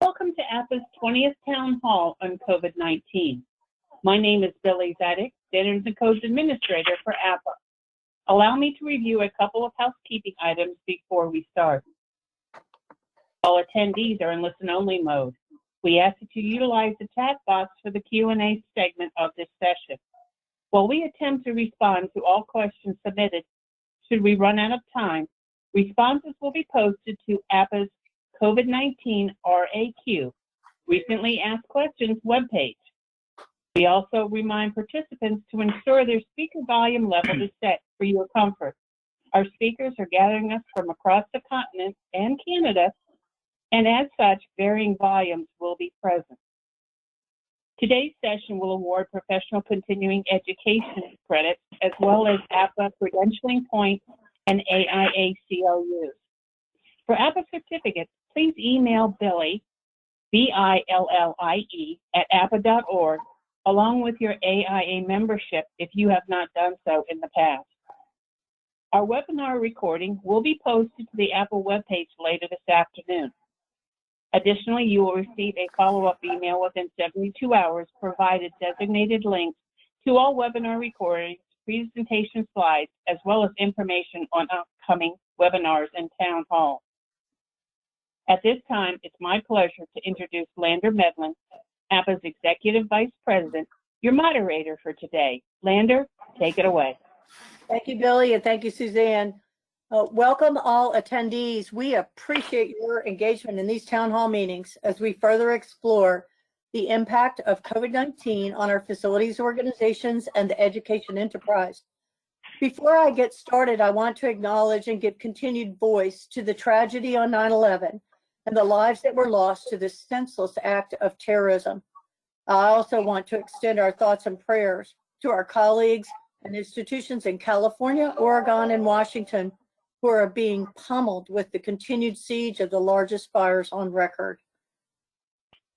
Welcome to APPA's 20th Town Hall on COVID-19. My name is Billy Zedek, Standards and Codes Administrator for APPA. Allow me to review a couple of housekeeping items before we start. All attendees are in listen-only mode. We ask that you utilize the chat box for the Q&A segment of this session. While we attempt to respond to all questions submitted, should we run out of time, responses will be posted to APPA's COVID-19 RAQ, Recently Asked Questions webpage. We also remind participants to ensure their speaker volume level is set for your comfort. Our speakers are gathering us from across the continent and Canada, and as such, varying volumes will be present. Today's session will award professional continuing education credits as well as APPA credentialing points and AIA CLUs. For APPA certificates, please email Billy, B-I-L-L-I-E, at appa.org, along with your AIA membership if you have not done so in the past. Our webinar recording will be posted to the APPA webpage later this afternoon. Additionally, you will receive a follow-up email within 72 hours provided designated links to all webinar recordings, presentation slides, as well as information on upcoming webinars and town halls. At this time, it's my pleasure to introduce Lander Medlin, APPA's Executive Vice President, your moderator for today. Lander, take it away. Thank you, Billy, and thank you, Suzanne. Welcome all attendees. We appreciate your engagement in these town hall meetings as we further explore the impact of COVID-19 on our facilities organizations and the education enterprise. Before I get started, I want to acknowledge and give continued voice to the tragedy on 9/11 and the lives that were lost to this senseless act of terrorism. I also want to extend our thoughts and prayers to our colleagues and institutions in California, Oregon, and Washington who are being pummeled with the continued siege of the largest fires on record.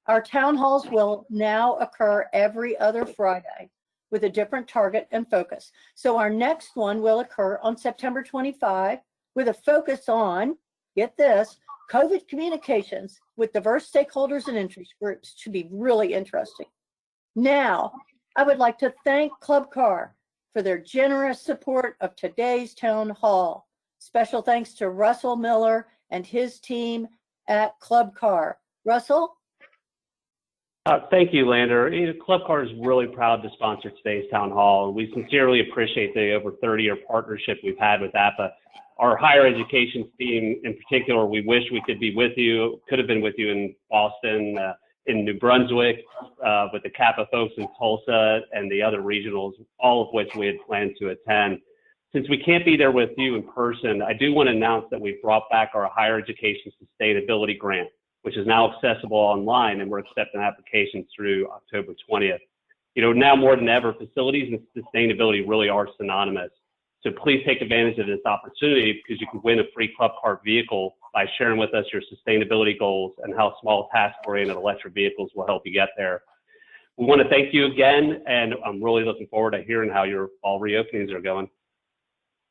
Our town halls will now occur every other Friday with a different target and focus. So our next one will occur on September 25 with a focus on, get this, COVID communications with diverse stakeholders and interest groups. Should be really interesting. Now, I would like to thank Club Car for their generous support of today's town hall. Special thanks to Russell Miller and his team at Club Car. Russell? Thank you, Lander. Club Car is really proud to sponsor today's town hall. We sincerely appreciate the over 30-year partnership we've had with APPA. Our higher education team in particular, we wish we could be with you, could have been with you in Boston, in New Brunswick, with the Kappa folks in Tulsa and the other regionals, all of which we had planned to attend. Since we can't be there with you in person, I do want to announce that we've brought back our Higher Education Sustainability Grant, which is now accessible online, and we're accepting applications through October 20th. You know, now more than ever, facilities and sustainability really are synonymous. So please take advantage of this opportunity because you can win a free Club Car vehicle by sharing with us your sustainability goals and how small task-oriented electric vehicles will help you get there. We want to thank you again, and I'm really looking forward to hearing how your fall reopenings are going.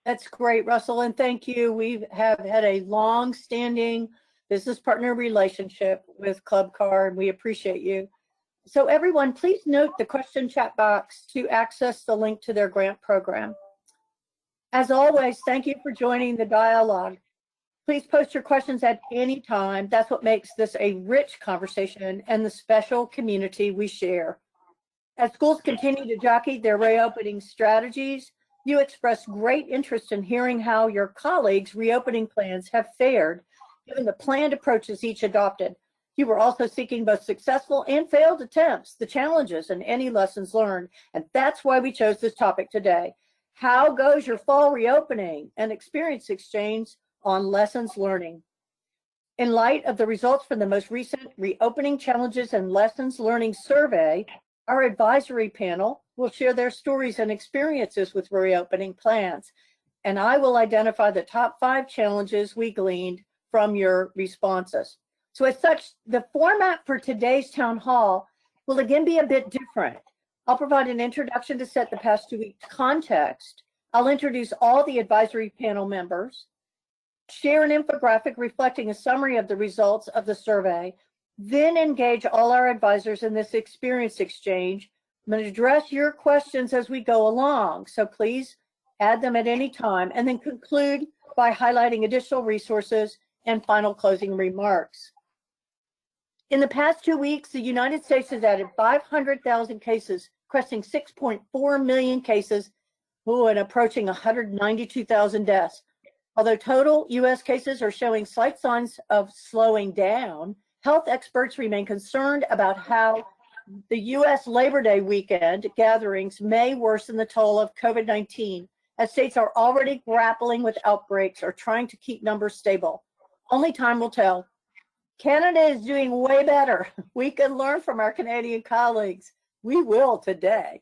That's great, Russell, and thank you. We have had a long-standing business partner relationship with Club Car, and we appreciate you. So everyone, please note the question chat box to access the link to their grant program. As always, thank you for joining the dialogue. Please post your questions at any time. That's what makes this a rich conversation and the special community we share. As schools continue to jockey their reopening strategies, you expressed great interest in hearing how your colleagues' reopening plans have fared, given the planned approaches each adopted. You were also seeking both successful and failed attempts, the challenges, and any lessons learned. And that's why we chose this topic today. How goes your fall reopening? An experience exchange on lessons learning. In light of the results from the most recent Reopening Challenges and Lessons Learning survey, our advisory panel will share their stories and experiences with reopening plans. And I will identify the top 5 challenges we gleaned from your responses. So as such, the format for today's town hall will again be a bit different. I'll provide an introduction to set the past 2 weeks context. I'll introduce all the advisory panel members, share an infographic reflecting a summary of the results of the survey, then engage all our advisors in this experience exchange. I'm going to address your questions as we go along, so please add them at any time, and then conclude by highlighting additional resources and final closing remarks. In the past 2 weeks, the United States has added 500,000 cases, cresting 6.4 million cases, and approaching 192,000 deaths. Although total U.S. cases are showing slight signs of slowing down, health experts remain concerned about how the U.S. Labor Day weekend gatherings may worsen the toll of COVID-19, as states are already grappling with outbreaks or trying to keep numbers stable. Only time will tell. Canada is doing way better. We can learn from our Canadian colleagues. We will today.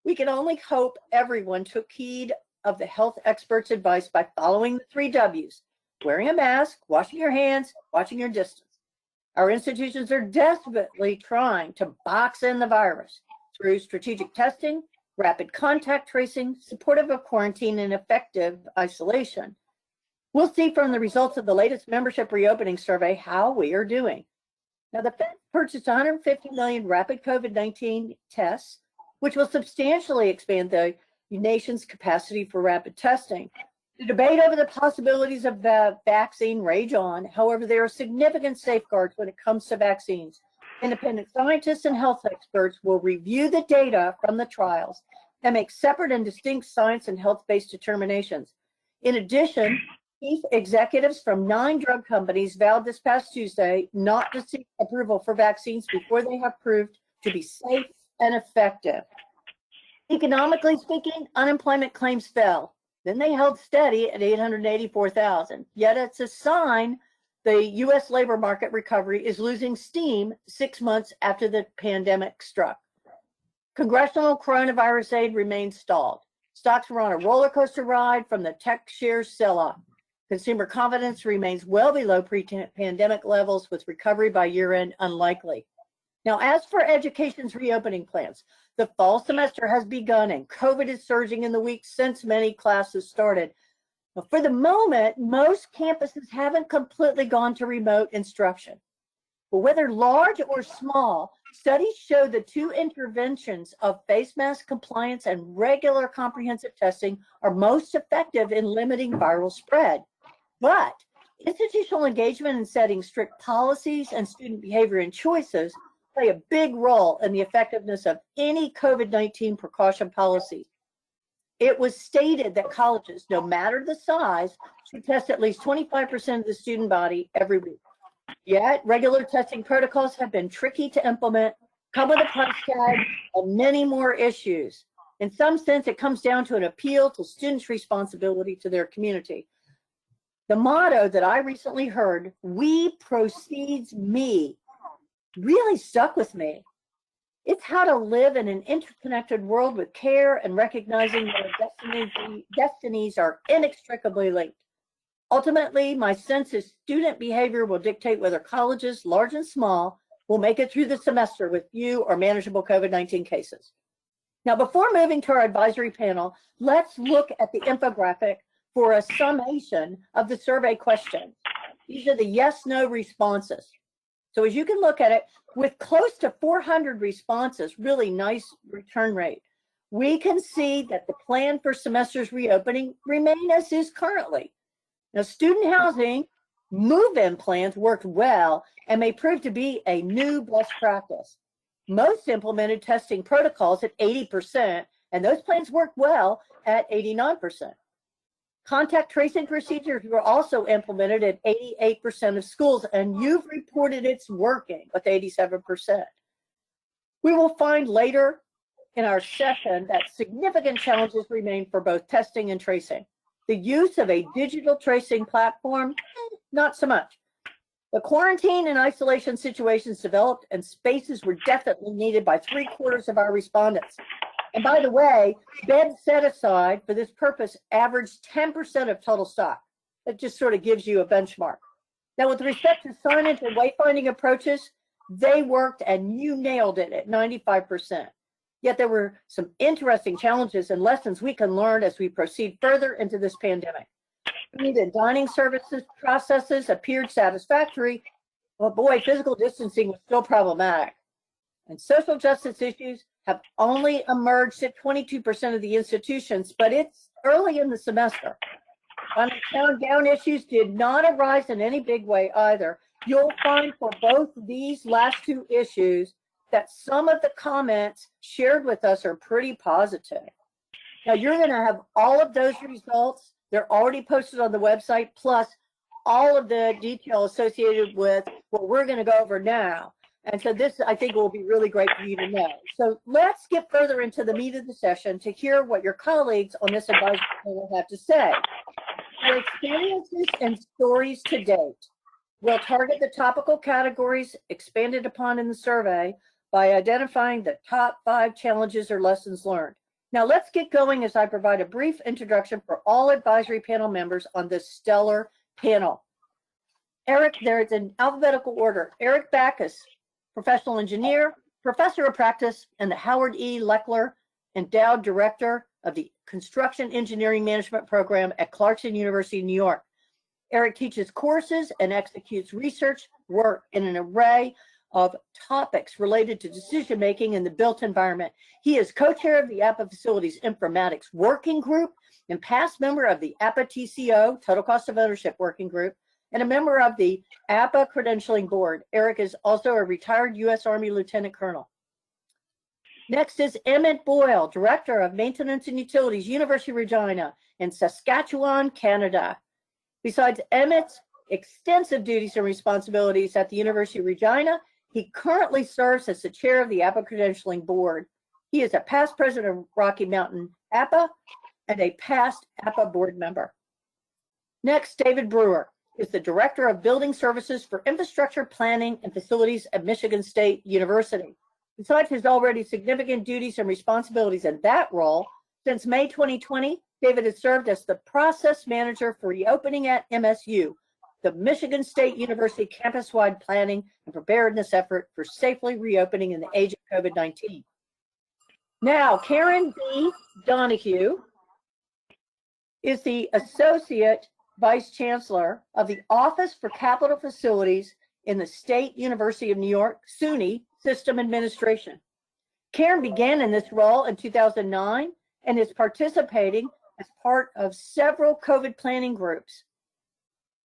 We can only hope everyone took heed of the health experts' advice by following the 3 W's: wearing a mask, washing your hands, watching your distance. Our institutions are desperately trying to box in the virus through strategic testing, rapid contact tracing, supportive of quarantine, and effective isolation. We'll see from the results of the latest membership reopening survey how we are doing. Now, the Fed purchased 150 million rapid COVID-19 tests, which will substantially expand the nation's capacity for rapid testing. The debate over the possibilities of the vaccine rage on. However, there are significant safeguards when it comes to vaccines. Independent scientists and health experts will review the data from the trials and make separate and distinct science and health-based determinations. In addition, chief executives from 9 drug companies vowed this past Tuesday not to seek approval for vaccines before they have proved to be safe and effective. Economically speaking, unemployment claims fell. Then they held steady at 884,000. Yet it's a sign the U.S. labor market recovery is losing steam 6 months after the pandemic struck. Congressional coronavirus aid remains stalled. Stocks were on a roller coaster ride from the tech shares sell-off. Consumer confidence remains well below pre-pandemic levels, with recovery by year-end unlikely. Now, as for education's reopening plans, the fall semester has begun and COVID is surging in the weeks since many classes started. Now, for the moment, most campuses haven't completely gone to remote instruction. But whether large or small, studies show the 2 interventions of face mask compliance and regular comprehensive testing are most effective in limiting viral spread. But institutional engagement in setting strict policies and student behavior and choices play a big role in the effectiveness of any COVID-19 precaution policy. It was stated that colleges, no matter the size, should test at least 25% of the student body every week. Yet, regular testing protocols have been tricky to implement, come with a price tag, and many more issues. In some sense, it comes down to an appeal to students' responsibility to their community. The motto that I recently heard, "We precedes me," really stuck with me. It's how to live in an interconnected world with care and recognizing that our destinies are inextricably linked. Ultimately, my sense is student behavior will dictate whether colleges, large and small, will make it through the semester with few or manageable COVID-19 cases. Now, before moving to our advisory panel, let's look at the infographic for a summation of the survey questions. These are the yes/no responses. So as you can look at it, with close to 400 responses, really nice return rate, we can see that the plan for semester's reopening remain as is currently. Now, student housing move-in plans worked well and may prove to be a new best practice. Most implemented testing protocols at 80%, and those plans worked well at 89%. Contact tracing procedures were also implemented at 88% of schools, and you've reported it's working with 87%. We will find later in our session that significant challenges remain for both testing and tracing. The use of a digital tracing platform, not so much. The quarantine and isolation situations developed, and spaces were definitely needed by 3/4 of our respondents. And by the way, beds set aside for this purpose averaged 10% of total stock. That just sort of gives you a benchmark. Now, with respect to signage and wayfinding approaches, they worked and you nailed it at 95%. Yet there were some interesting challenges and lessons we can learn as we proceed further into this pandemic. Food and dining services processes appeared satisfactory, Well, boy, physical distancing was still problematic. And social justice issues have only emerged at 22% of the institutions, but it's early in the semester. Down issues did not arise in any big way either. You'll find for both these last two issues that some of the comments shared with us are pretty positive. Now, you're going to have all of those results. They're already posted on the website, plus all of the detail associated with what we're going to go over now. And so this, I think, will be really great for you to know. So let's get further into the meat of the session to hear what your colleagues on this advisory panel have to say. Their experiences and stories to date will target the topical categories expanded upon in the survey by identifying the top 5 challenges or lessons learned. Now let's get going as I provide a brief introduction for all advisory panel members on this stellar panel. Eric, there is in alphabetical order. Eric Backus, professional engineer, professor of practice, and the Howard E. Leckler Endowed Director of the Construction Engineering Management Program at Clarkson University, New York. Eric teaches courses and executes research work in an array of topics related to decision-making in the built environment. He is co-chair of the APPA Facilities Informatics Working Group and past member of the APPA TCO, Total Cost of Ownership Working Group, and a member of the APPA Credentialing Board. Eric is also a retired U.S. Army Lieutenant Colonel. Next is Emmett Boyle, Director of Maintenance and Utilities, University of Regina in Saskatchewan, Canada. Besides Emmett's extensive duties and responsibilities at the University of Regina, he currently serves as the chair of the APPA Credentialing Board. He is a past president of Rocky Mountain APPA and a past APPA board member. Next, David Brewer is the Director of Building Services for Infrastructure Planning and Facilities at Michigan State University. Besides his already significant duties and responsibilities in that role, since May 2020, David has served as the process manager for reopening at MSU, the Michigan State University campus-wide planning and preparedness effort for safely reopening in the age of COVID-19. Now, Karen B. Donahue is the Associate Vice Chancellor of the Office for Capital Facilities in the State University of New York, SUNY System Administration. Karen began in this role in 2009 and is participating as part of several COVID planning groups,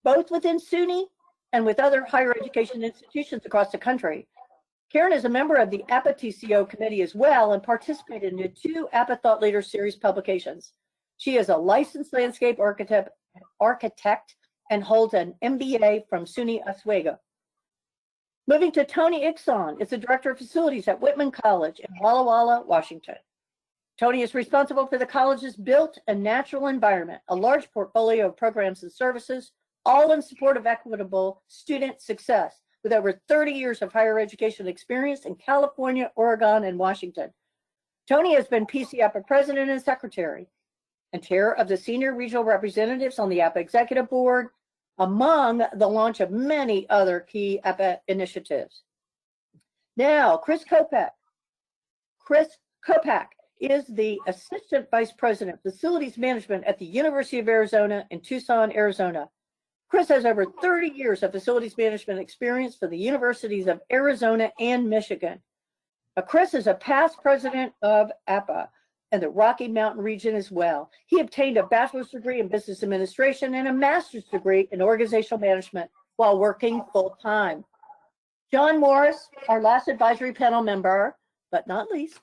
both within SUNY and with other higher education institutions across the country. Karen is a member of the APPA TCO committee as well and participated in the 2 APPA Thought Leader Series publications. She is a licensed landscape architect and holds an MBA from SUNY Oswego. Moving to Tony Ixon, is the Director of Facilities at Whitman College in Walla Walla, Washington. Tony is responsible for the college's built and natural environment, a large portfolio of programs and services, all in support of equitable student success, with over 30 years of higher education experience in California, Oregon, and Washington. Tony has been PC APPA President and Secretary, and Chair of the Senior Regional Representatives on the APPA Executive Board, among the launch of many other key APPA initiatives. Now, Chris Kopak. Chris Kopak is the Assistant Vice President, Facilities Management at the University of Arizona in Tucson, Arizona. Chris has over 30 years of facilities management experience for the universities of Arizona and Michigan. Chris is a past president of APPA and the Rocky Mountain region as well. He obtained a bachelor's degree in business administration and a master's degree in organizational management while working full-time. John Morris, our last advisory panel member, but not least,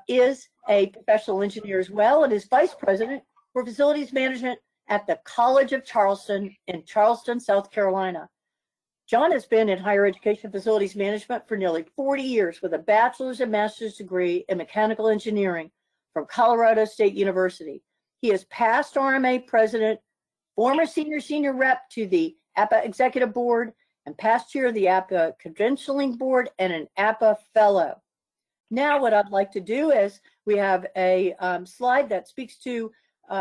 is a professional engineer as well and is vice president for facilities management at the College of Charleston in Charleston, South Carolina. John has been in higher education facilities management for nearly 40 years with a bachelor's and master's degree in mechanical engineering from Colorado State University. He is past RMA president, former senior rep to the APPA Executive Board, and past chair of the APPA Credentialing Board and an APPA Fellow. Now what I'd like to do is we have a slide that speaks to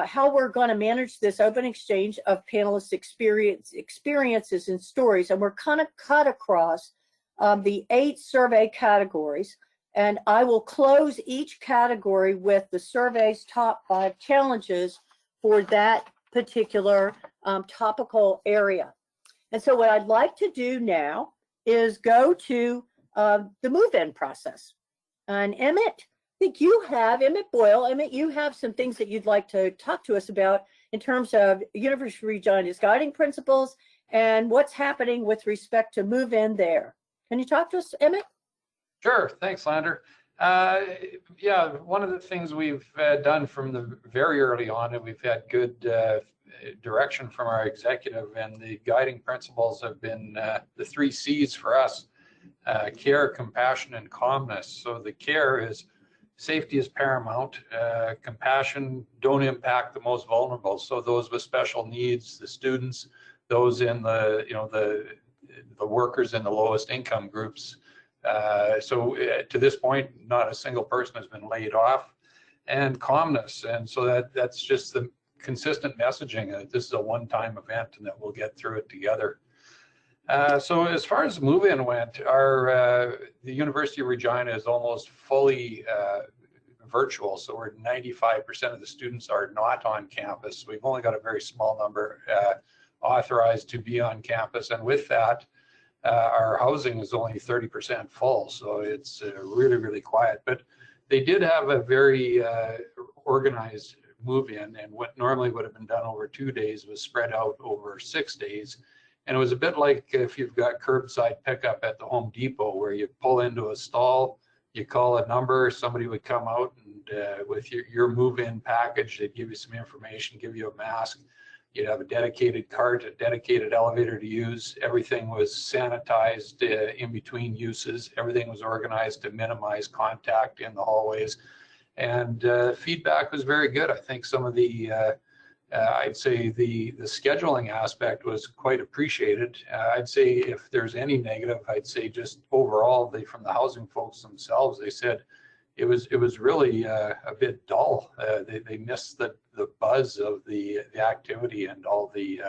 how we're going to manage this open exchange of panelists' experiences and stories. And we're kind of cut across the 8 survey categories. And I will close each category with the survey's top 5 challenges for that particular topical area. And so what I'd like to do now is go to the move-in process. And Emmett, I think Emmett Boyle, you have some things that you'd like to talk to us about in terms of University of Regina's guiding principles and what's happening with respect to move-in there. Can you talk to us, Emmett? Sure, thanks, Lander. Yeah, one of the things we've done from the very early on, and we've had good direction from our executive, and the guiding principles have been the 3 C's for us: care, compassion, and calmness. So the care is safety is paramount. Compassion, don't impact the most vulnerable. So those with special needs, the students, those in the the workers in the lowest income groups. So to this point, not a single person has been laid off. And calmness, and so that's just the consistent messaging that this is a one-time event and that we'll get through it together. So as far as move-in went, the University of Regina is almost fully virtual. So we're 95% of the students are not on campus. We've only got a very small number authorized to be on campus, and with that, our housing is only 30% full. So it's really, really quiet. But they did have a very organized move-in, and what normally would have been done over 2 days was spread out over 6 days. And it was a bit like if you've got curbside pickup at the Home Depot, where you pull into a stall, you call a number, somebody would come out and with your move-in package, they'd give you some information, give you a mask. You'd have a dedicated cart, a dedicated elevator to use. Everything was sanitized in between uses. Everything was organized to minimize contact in the hallways. And feedback was very good. I think some of the, I'd say the scheduling aspect was quite appreciated. I'd say if there's any negative, I'd say just overall, from the housing folks themselves, they said it was really a bit dull. They missed the buzz of the activity and all the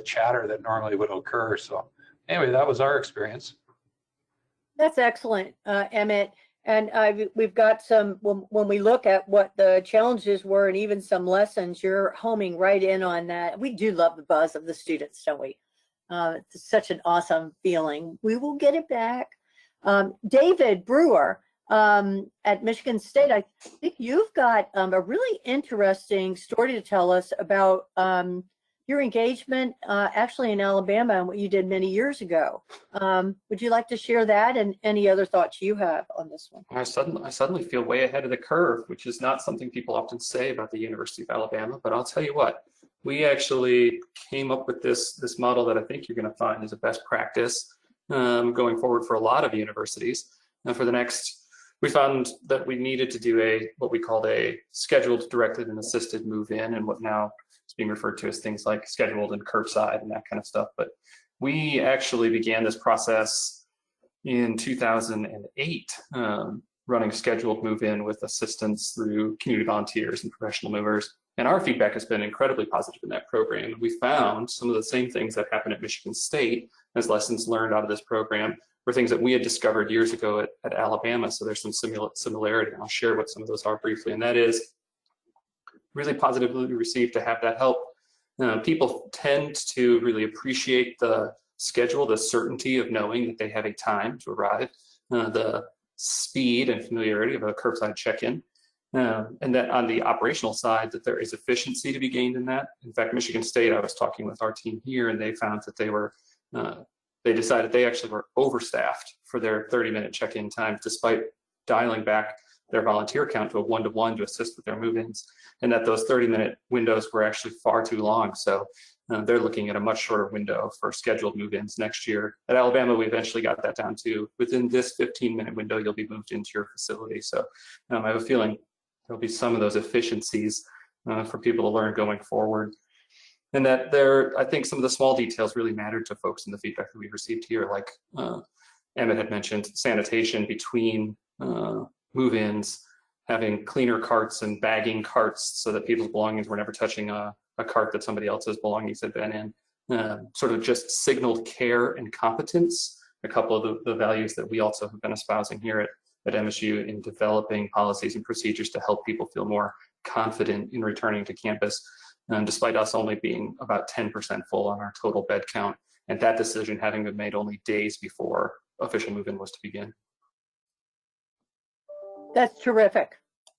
chatter that normally would occur. So anyway, that was our experience. That's excellent, Emmett. And we've got some, when we look at what the challenges were and even some lessons, you're homing right in on that. We do love the buzz of the students, don't we? It's such an awesome feeling. We will get it back. David Brewer at Michigan State, I think you've got a really interesting story to tell us about your engagement actually in Alabama and what you did many years ago. Would you like to share that and any other thoughts you have on this one? I suddenly feel way ahead of the curve, which is not something people often say about the University of Alabama, but I'll tell you what, we actually came up with this model that I think you're going to find is a best practice going forward for a lot of universities. And for the next, we found that we needed to do what we called a scheduled, directed, and assisted move-in, and what now is being referred to as things like scheduled and curbside and that kind of stuff. But we actually began this process in 2008, running scheduled move-in with assistance through community volunteers and professional movers. And our feedback has been incredibly positive in that program. We found some of the same things that happened at Michigan State as lessons learned out of this program were things that we had discovered years ago at Alabama. So there's some similarity, and I'll share what some of those are briefly. And that is really positively received to have that help. People tend to really appreciate the schedule, the certainty of knowing that they have a time to arrive, the speed and familiarity of a curbside check-in, and that on the operational side, that there is efficiency to be gained in that. In fact, Michigan State, I was talking with our team here, and they found that they decided they actually were overstaffed for their 30-minute check-in times, despite dialing back their volunteer count to a 1-to-1 to assist with their move-ins, and that those 30-minute windows were actually far too long. So they're looking at a much shorter window for scheduled move-ins next year. At Alabama, we eventually got that down to within this 15-minute window, you'll be moved into your facility. So I have a feeling there'll be some of those efficiencies for people to learn going forward. And that I think some of the small details really mattered to folks in the feedback that we received here, like Emmett had mentioned, sanitation between move-ins, having cleaner carts and bagging carts so that people's belongings were never touching a cart that somebody else's belongings had been in. Sort of just signaled care and competence, a couple of the values that we also have been espousing here at MSU in developing policies and procedures to help people feel more confident in returning to campus, despite us only being about 10% full on our total bed count. and that decision having been made only days before official move-in was to begin. That's terrific.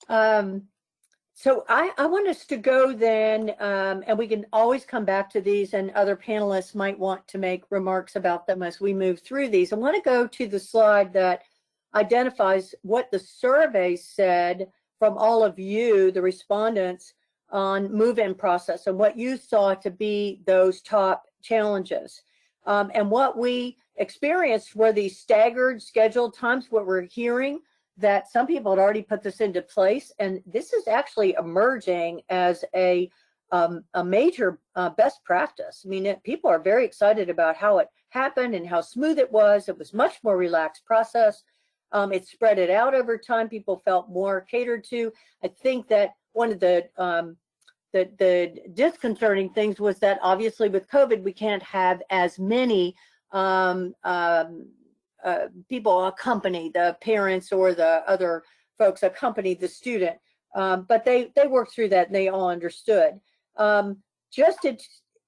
So I want us to go then, and we can always come back to these, and other panelists might want to make remarks about them as we move through these. I want to go to the slide that identifies what the survey said from all of you, the respondents, on move-in process and what you saw to be those top challenges. And what we experienced were these staggered scheduled times. What we're hearing that some people had already put this into place, and this is actually emerging as a major best practice. I mean, people are very excited about how it happened and how smooth it was. It was much more relaxed process. It spread it out over time. People felt more catered to. I think that one of the disconcerting things was that obviously with COVID, we can't have as many people accompany the parents or the other folks accompany the student. But they worked through that and they all understood. Just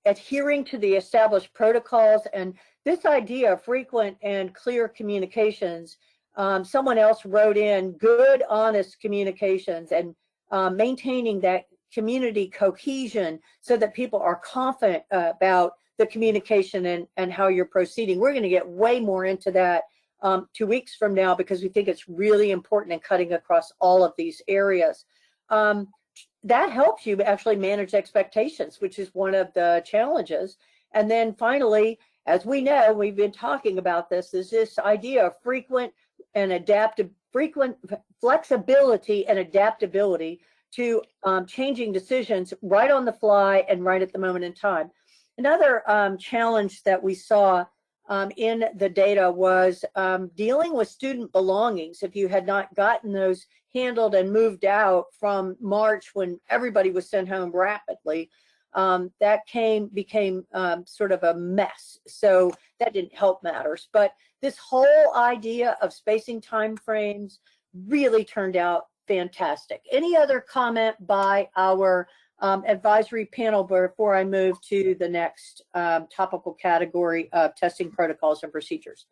adhering to the established protocols and this idea of frequent and clear communications. Someone else wrote in good, honest communications and maintaining that community cohesion so that people are confident about the communication and how you're proceeding. We're going to get way more into that 2 weeks from now because we think it's really important and cutting across all of these areas. That helps you actually manage expectations, which is one of the challenges. And then finally, as we know, we've been talking about this, is this idea of frequent flexibility and adaptability to changing decisions right on the fly and right at the moment in time. Another challenge that we saw in the data was dealing with student belongings. If you had not gotten those handled and moved out from March when everybody was sent home rapidly, that became sort of a mess. So that didn't help matters. But this whole idea of spacing timeframes really turned out fantastic. Any other comment by our advisory panel before I move to the next topical category of testing protocols and procedures?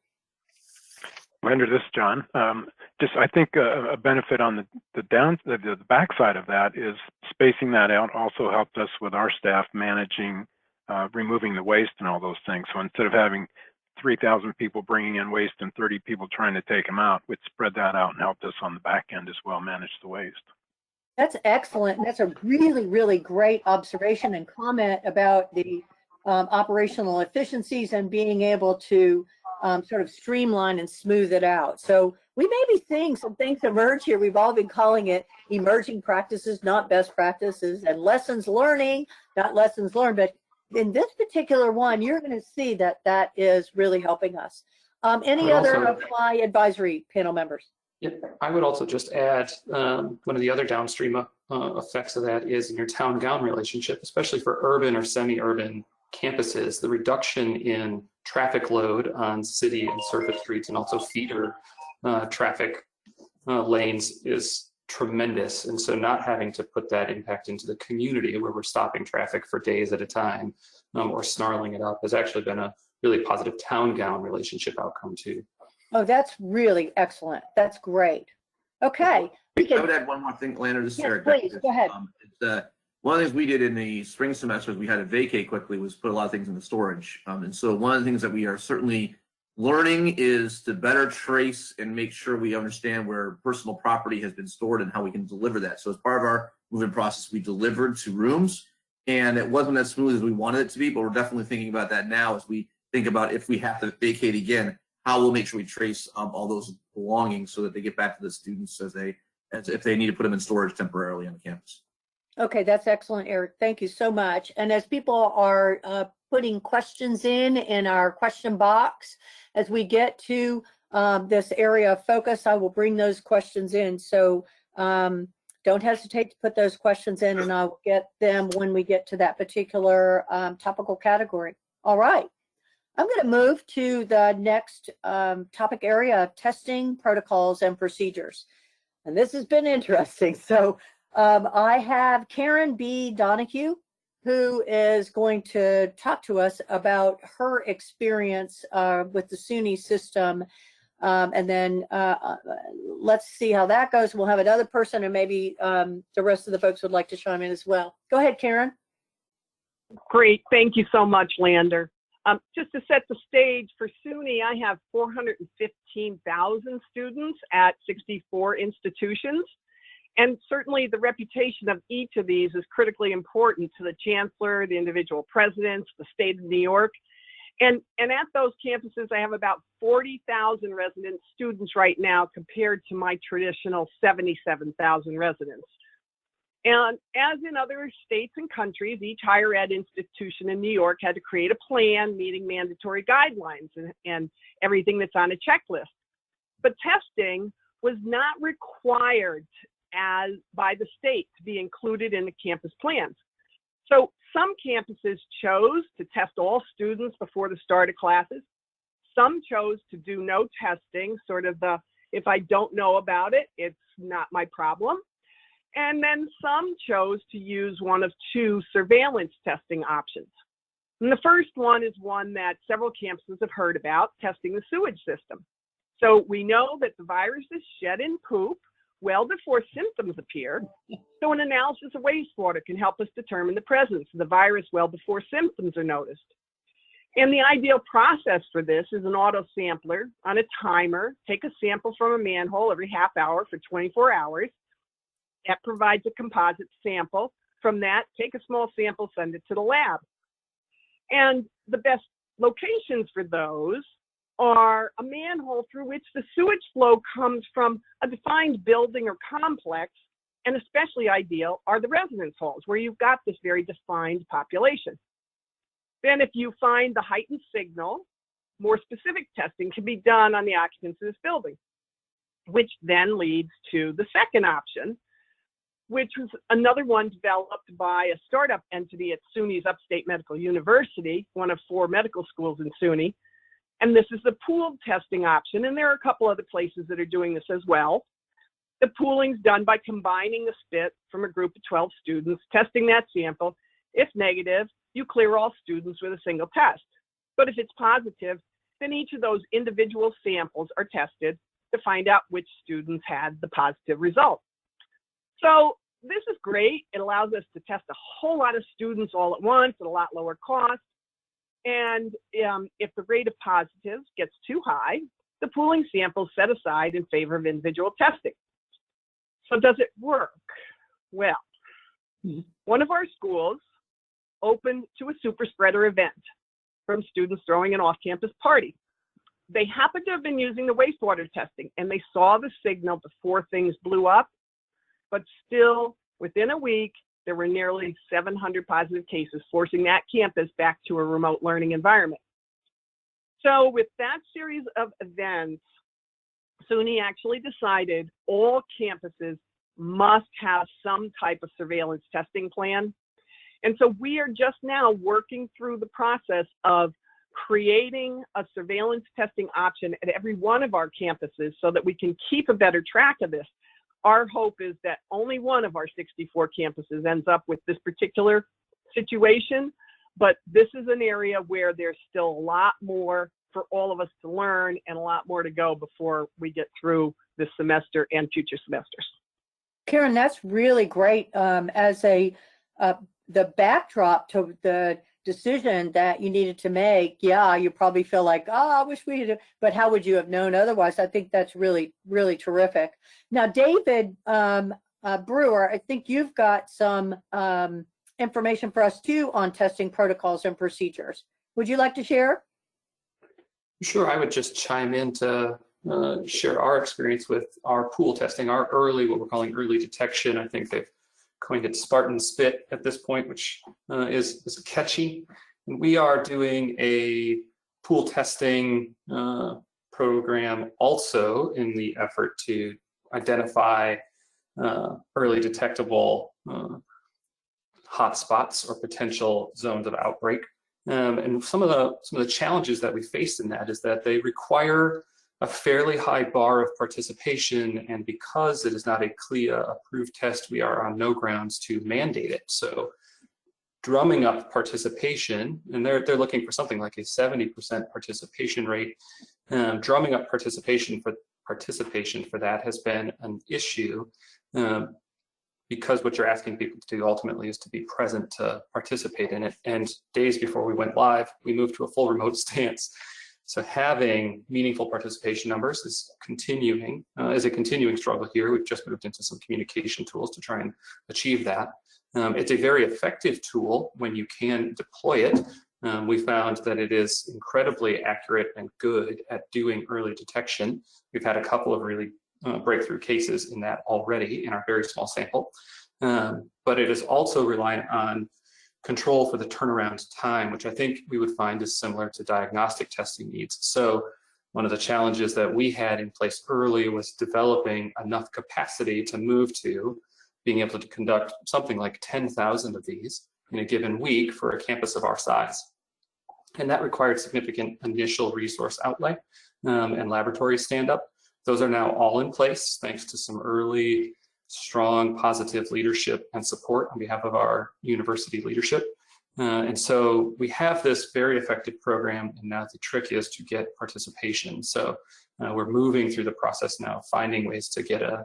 Lander, this is John. I think a benefit on the backside of that is spacing that out also helped us with our staff managing removing the waste and all those things. So instead of having 3,000 people bringing in waste and 30 people trying to take them out, we'd spread that out and helped us on the back end as well manage the waste. That's excellent. That's a really, really great observation and comment about the operational efficiencies and being able to sort of streamline and smooth it out. So we may be seeing some things emerge here. We've all been calling it emerging practices, not best practices, and lessons learning, not lessons learned. But in this particular one, you're going to see that that is really helping us. Any other of my advisory panel members? Yeah, I would also just add one of the other downstream effects of that is in your town-gown relationship, especially for urban or semi-urban campuses, the reduction in traffic load on city and surface streets and also feeder traffic lanes is tremendous. And so not having to put that impact into the community where we're stopping traffic for days at a time or snarling it up has actually been a really positive town-gown relationship outcome too. Oh, that's really excellent. That's great. Okay. I would add one more thing, Lander. This is Yes, Eric. please, go ahead. One of the things we did in the spring semester is we had to vacate quickly was put a lot of things into storage. And so one of the things that we are certainly learning is to better trace and make sure we understand where personal property has been stored and how we can deliver that. So as part of our moving process, we delivered to rooms, and it wasn't as smooth as we wanted it to be, but we're definitely thinking about that now as we think about if we have to vacate again, how we'll make sure we trace all those belongings so that they get back to the students as if they need to put them in storage temporarily on the campus. Okay, that's excellent, Eric. Thank you so much. And as people are putting questions in our question box, as we get to this area of focus, I will bring those questions in. So don't hesitate to put those questions in, and I'll get them when we get to that particular topical category. All right. I'm going to move to the next topic area of testing protocols and procedures. And this has been interesting. So I have Karen B. Donahue, who is going to talk to us about her experience with the SUNY system. And then let's see how that goes. We'll have another person, and maybe the rest of the folks would like to chime in as well. Go ahead, Karen. Great. Thank you so much, Lander. Just to set the stage for SUNY, I have 415,000 students at 64 institutions. And certainly the reputation of each of these is critically important to the chancellor, the individual presidents, the state of New York. And at those campuses, I have about 40,000 resident students right now compared to my traditional 77,000 residents. And as in other states and countries, each higher ed institution in New York had to create a plan meeting mandatory guidelines and everything that's on a checklist. But testing was not required by the state to be included in the campus plans. So some campuses chose to test all students before the start of classes. Some chose to do no testing, sort of the, if I don't know about it, it's not my problem. And then some chose to use one of two surveillance testing options. And the first one is one that several campuses have heard about, testing the sewage system. So we know that the virus is shed in poop well before symptoms appear. So an analysis of wastewater can help us determine the presence of the virus well before symptoms are noticed. And the ideal process for this is an auto sampler on a timer. Take a sample from a manhole every half hour for 24 hours. That provides a composite sample. From that, take a small sample, send it to the lab. And the best locations for those are a manhole through which the sewage flow comes from a defined building or complex, and especially ideal are the residence halls where you've got this very defined population. Then if you find the heightened signal, more specific testing can be done on the occupants of this building, which then leads to the second option, which was another one developed by a startup entity at SUNY's Upstate Medical University, one of 4 medical schools in SUNY. And this is the pooled testing option, and there are a couple other places that are doing this as well. The pooling's done by combining the spit from a group of 12 students, testing that sample. If negative, you clear all students with a single test. But if it's positive, then each of those individual samples are tested to find out which students had the positive result. So this is great. It allows us to test a whole lot of students all at once at a lot lower cost. And if the rate of positives gets too high, the pooling samples set aside in favor of individual testing. So does it work? Well, one of our schools opened to a super spreader event from students throwing an off-campus party. They happened to have been using the wastewater testing, and they saw the signal before things blew up, but still within a week, there were nearly 700 positive cases, forcing that campus back to a remote learning environment. So with that series of events, SUNY actually decided all campuses must have some type of surveillance testing plan. And so we are just now working through the process of creating a surveillance testing option at every one of our campuses so that we can keep a better track of this. Our hope is that only one of our 64 campuses ends up with this particular situation, but this is an area where there's still a lot more for all of us to learn and a lot more to go before we get through this semester and future semesters. Karen, that's really great. As the backdrop to the decision that you needed to make, yeah, you probably feel like, oh, I wish we had, but how would you have known otherwise? I think that's really, really terrific. Now, David Brewer, I think you've got some information for us too on testing protocols and procedures. Would you like to share? Sure, I would just chime in to share our experience with our pool testing, our early, what we're calling early detection. I think they've coined it Spartan Spit at this point, which is catchy. And we are doing a pool testing program also in the effort to identify early detectable hotspots or potential zones of outbreak. And some of the challenges that we faced in that is that they require a fairly high bar of participation, and because it is not a CLIA approved test, we are on no grounds to mandate it. So drumming up participation, and they're looking for something like a 70% participation rate. Drumming up participation for that has been an issue, because what you're asking people to do ultimately is to be present to participate in it. And days before we went live, we moved to a full remote stance. So having meaningful participation numbers is a continuing struggle here. We've just moved into some communication tools to try and achieve that. It's a very effective tool when you can deploy it. We found that it is incredibly accurate and good at doing early detection. We've had a couple of really breakthrough cases in that already in our very small sample. But it is also reliant on control for the turnaround time, which I think we would find is similar to diagnostic testing needs. So one of the challenges that we had in place early was developing enough capacity to move to being able to conduct something like 10,000 of these in a given week for a campus of our size. And that required significant initial resource outlay and laboratory stand-up. Those are now all in place thanks to some early, strong, positive leadership and support on behalf of our university leadership. And so we have this very effective program, and now the trick is to get participation. So we're moving through the process now, finding ways to get an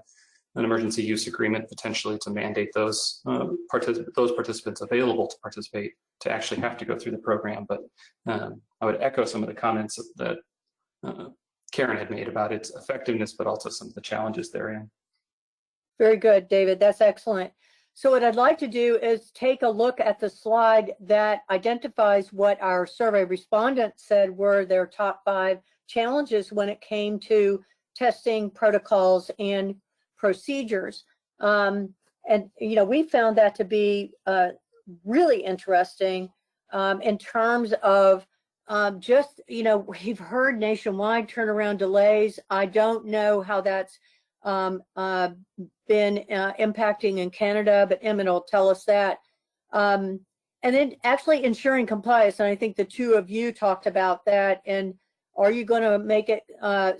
emergency use agreement, potentially to mandate those participants available to participate to actually have to go through the program. But I would echo some of the comments that Karen had made about its effectiveness, but also some of the challenges therein. Very good, David. That's excellent. So what I'd like to do is take a look at the slide that identifies what our survey respondents said were their top 5 challenges when it came to testing protocols and procedures. And, you know, we found that to be really interesting in terms of just, you know, we've heard nationwide turnaround delays. I don't know how that's been impacting in Canada, but Emmett will tell us that. And then actually ensuring compliance, and I think the two of you talked about that, and are you going to make it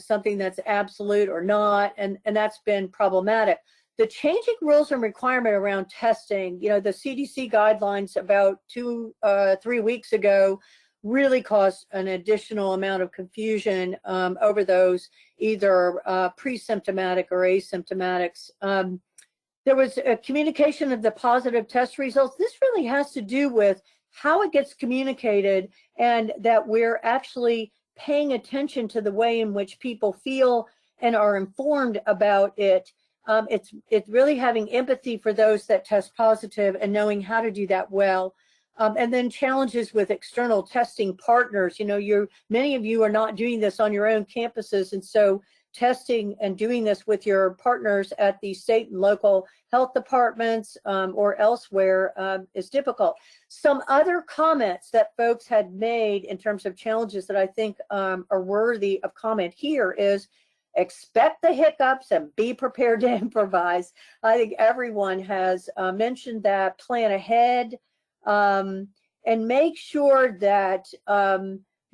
something that's absolute or not? And that's been problematic. The changing rules and requirement around testing, you know, the CDC guidelines about 2-3 weeks ago really caused an additional amount of confusion over those, either pre-symptomatic or asymptomatics. There was a communication of the positive test results. This really has to do with how it gets communicated, and that we're actually paying attention to the way in which people feel and are informed about it. It's really having empathy for those that test positive and knowing how to do that well. And then challenges with external testing partners. You know, many of you are not doing this on your own campuses, and so testing and doing this with your partners at the state and local health departments or elsewhere is difficult. Some other comments that folks had made in terms of challenges that I think are worthy of comment here is expect the hiccups and be prepared to improvise. I think everyone has mentioned that. Plan ahead. And make sure that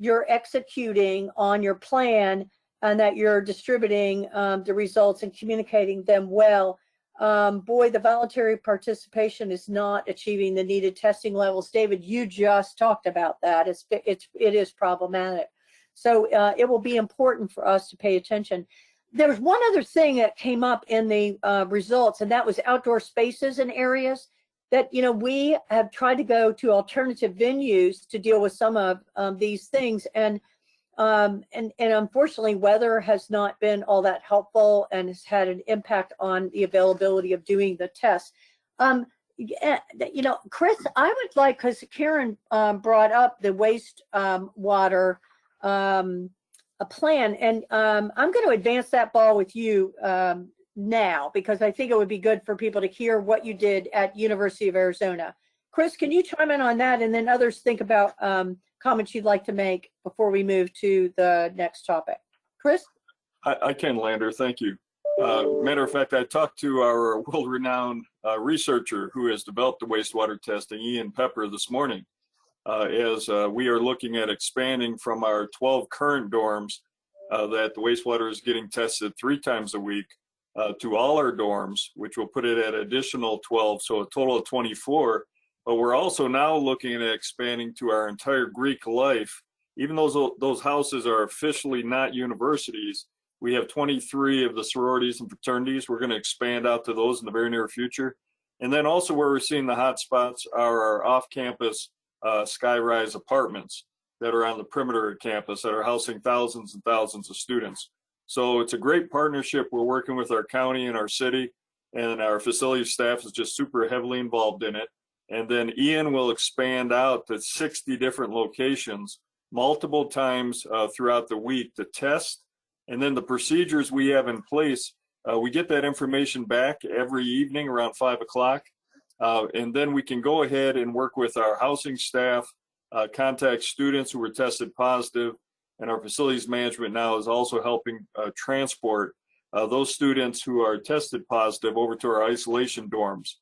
you're executing on your plan and that you're distributing the results and communicating them well. Boy, the voluntary participation is not achieving the needed testing levels. David, you just talked about that. It is problematic. So it will be important for us to pay attention. There was one other thing that came up in the results, and that was outdoor spaces and areas that, you know, we have tried to go to alternative venues to deal with some of these things. And unfortunately, weather has not been all that helpful and has had an impact on the availability of doing the tests. You know, Chris, I would like, because Karen brought up the wastewater a plan, and I'm going to advance that ball with you now, because I think it would be good for people to hear what you did at University of Arizona. Chris, can you chime in on that, and then others think about comments you'd like to make before we move to the next topic? Chris? I can, Lander, thank you. Matter of fact, I talked to our world-renowned researcher who has developed the wastewater testing, Ian Pepper, this morning, as we are looking at expanding from our 12 current dorms that the wastewater is getting tested 3 times a week to all our dorms, which will put it at additional 12, so a total of 24 but we're also now looking at expanding to our entire Greek life. Even though those houses are officially not universities, we have 23 of the sororities and fraternities. We're going to expand out to those in the very near future. And then also where we're seeing the hot spots are our off-campus skyrise apartments that are on the perimeter of campus that are housing thousands and thousands of students. So it's a great partnership. We're working with our county and our city, and our facility staff is just super heavily involved in it. And then Ian will expand out to 60 different locations multiple times throughout the week to test. And then the procedures we have in place, we get that information back every evening around 5 o'clock. And then we can go ahead and work with our housing staff, contact students who were tested positive, and our facilities management now is also helping transport those students who are tested positive over to our isolation dorms.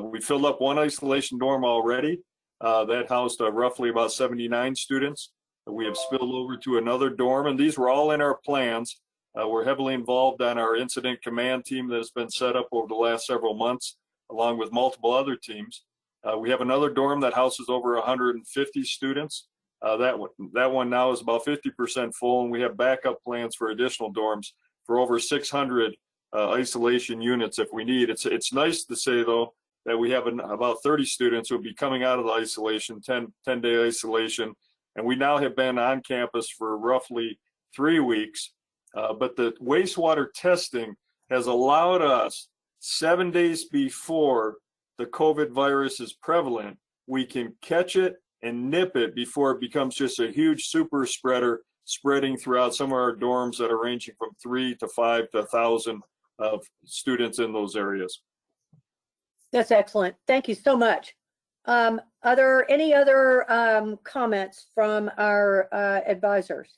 We filled up one isolation dorm already that housed roughly about 79 students. We have spilled over to another dorm, and these were all in our plans. We're heavily involved on our incident command team that has been set up over the last several months, along with multiple other teams. We have another dorm that houses over 150 students. That one now is about 50% full, and we have backup plans for additional dorms for over 600 isolation units if we need. It's nice to say, though, that we have about 30 students who will be coming out of the isolation, 10-day isolation, and we now have been on campus for roughly 3 weeks. But the wastewater testing has allowed us 7 days before the COVID virus is prevalent, we can catch it and nip it before it becomes just a huge super spreader spreading throughout some of our dorms that are ranging from 3 to 5 to 1,000 of students in those areas. That's excellent. Thank you so much. Are there any other comments from our advisors?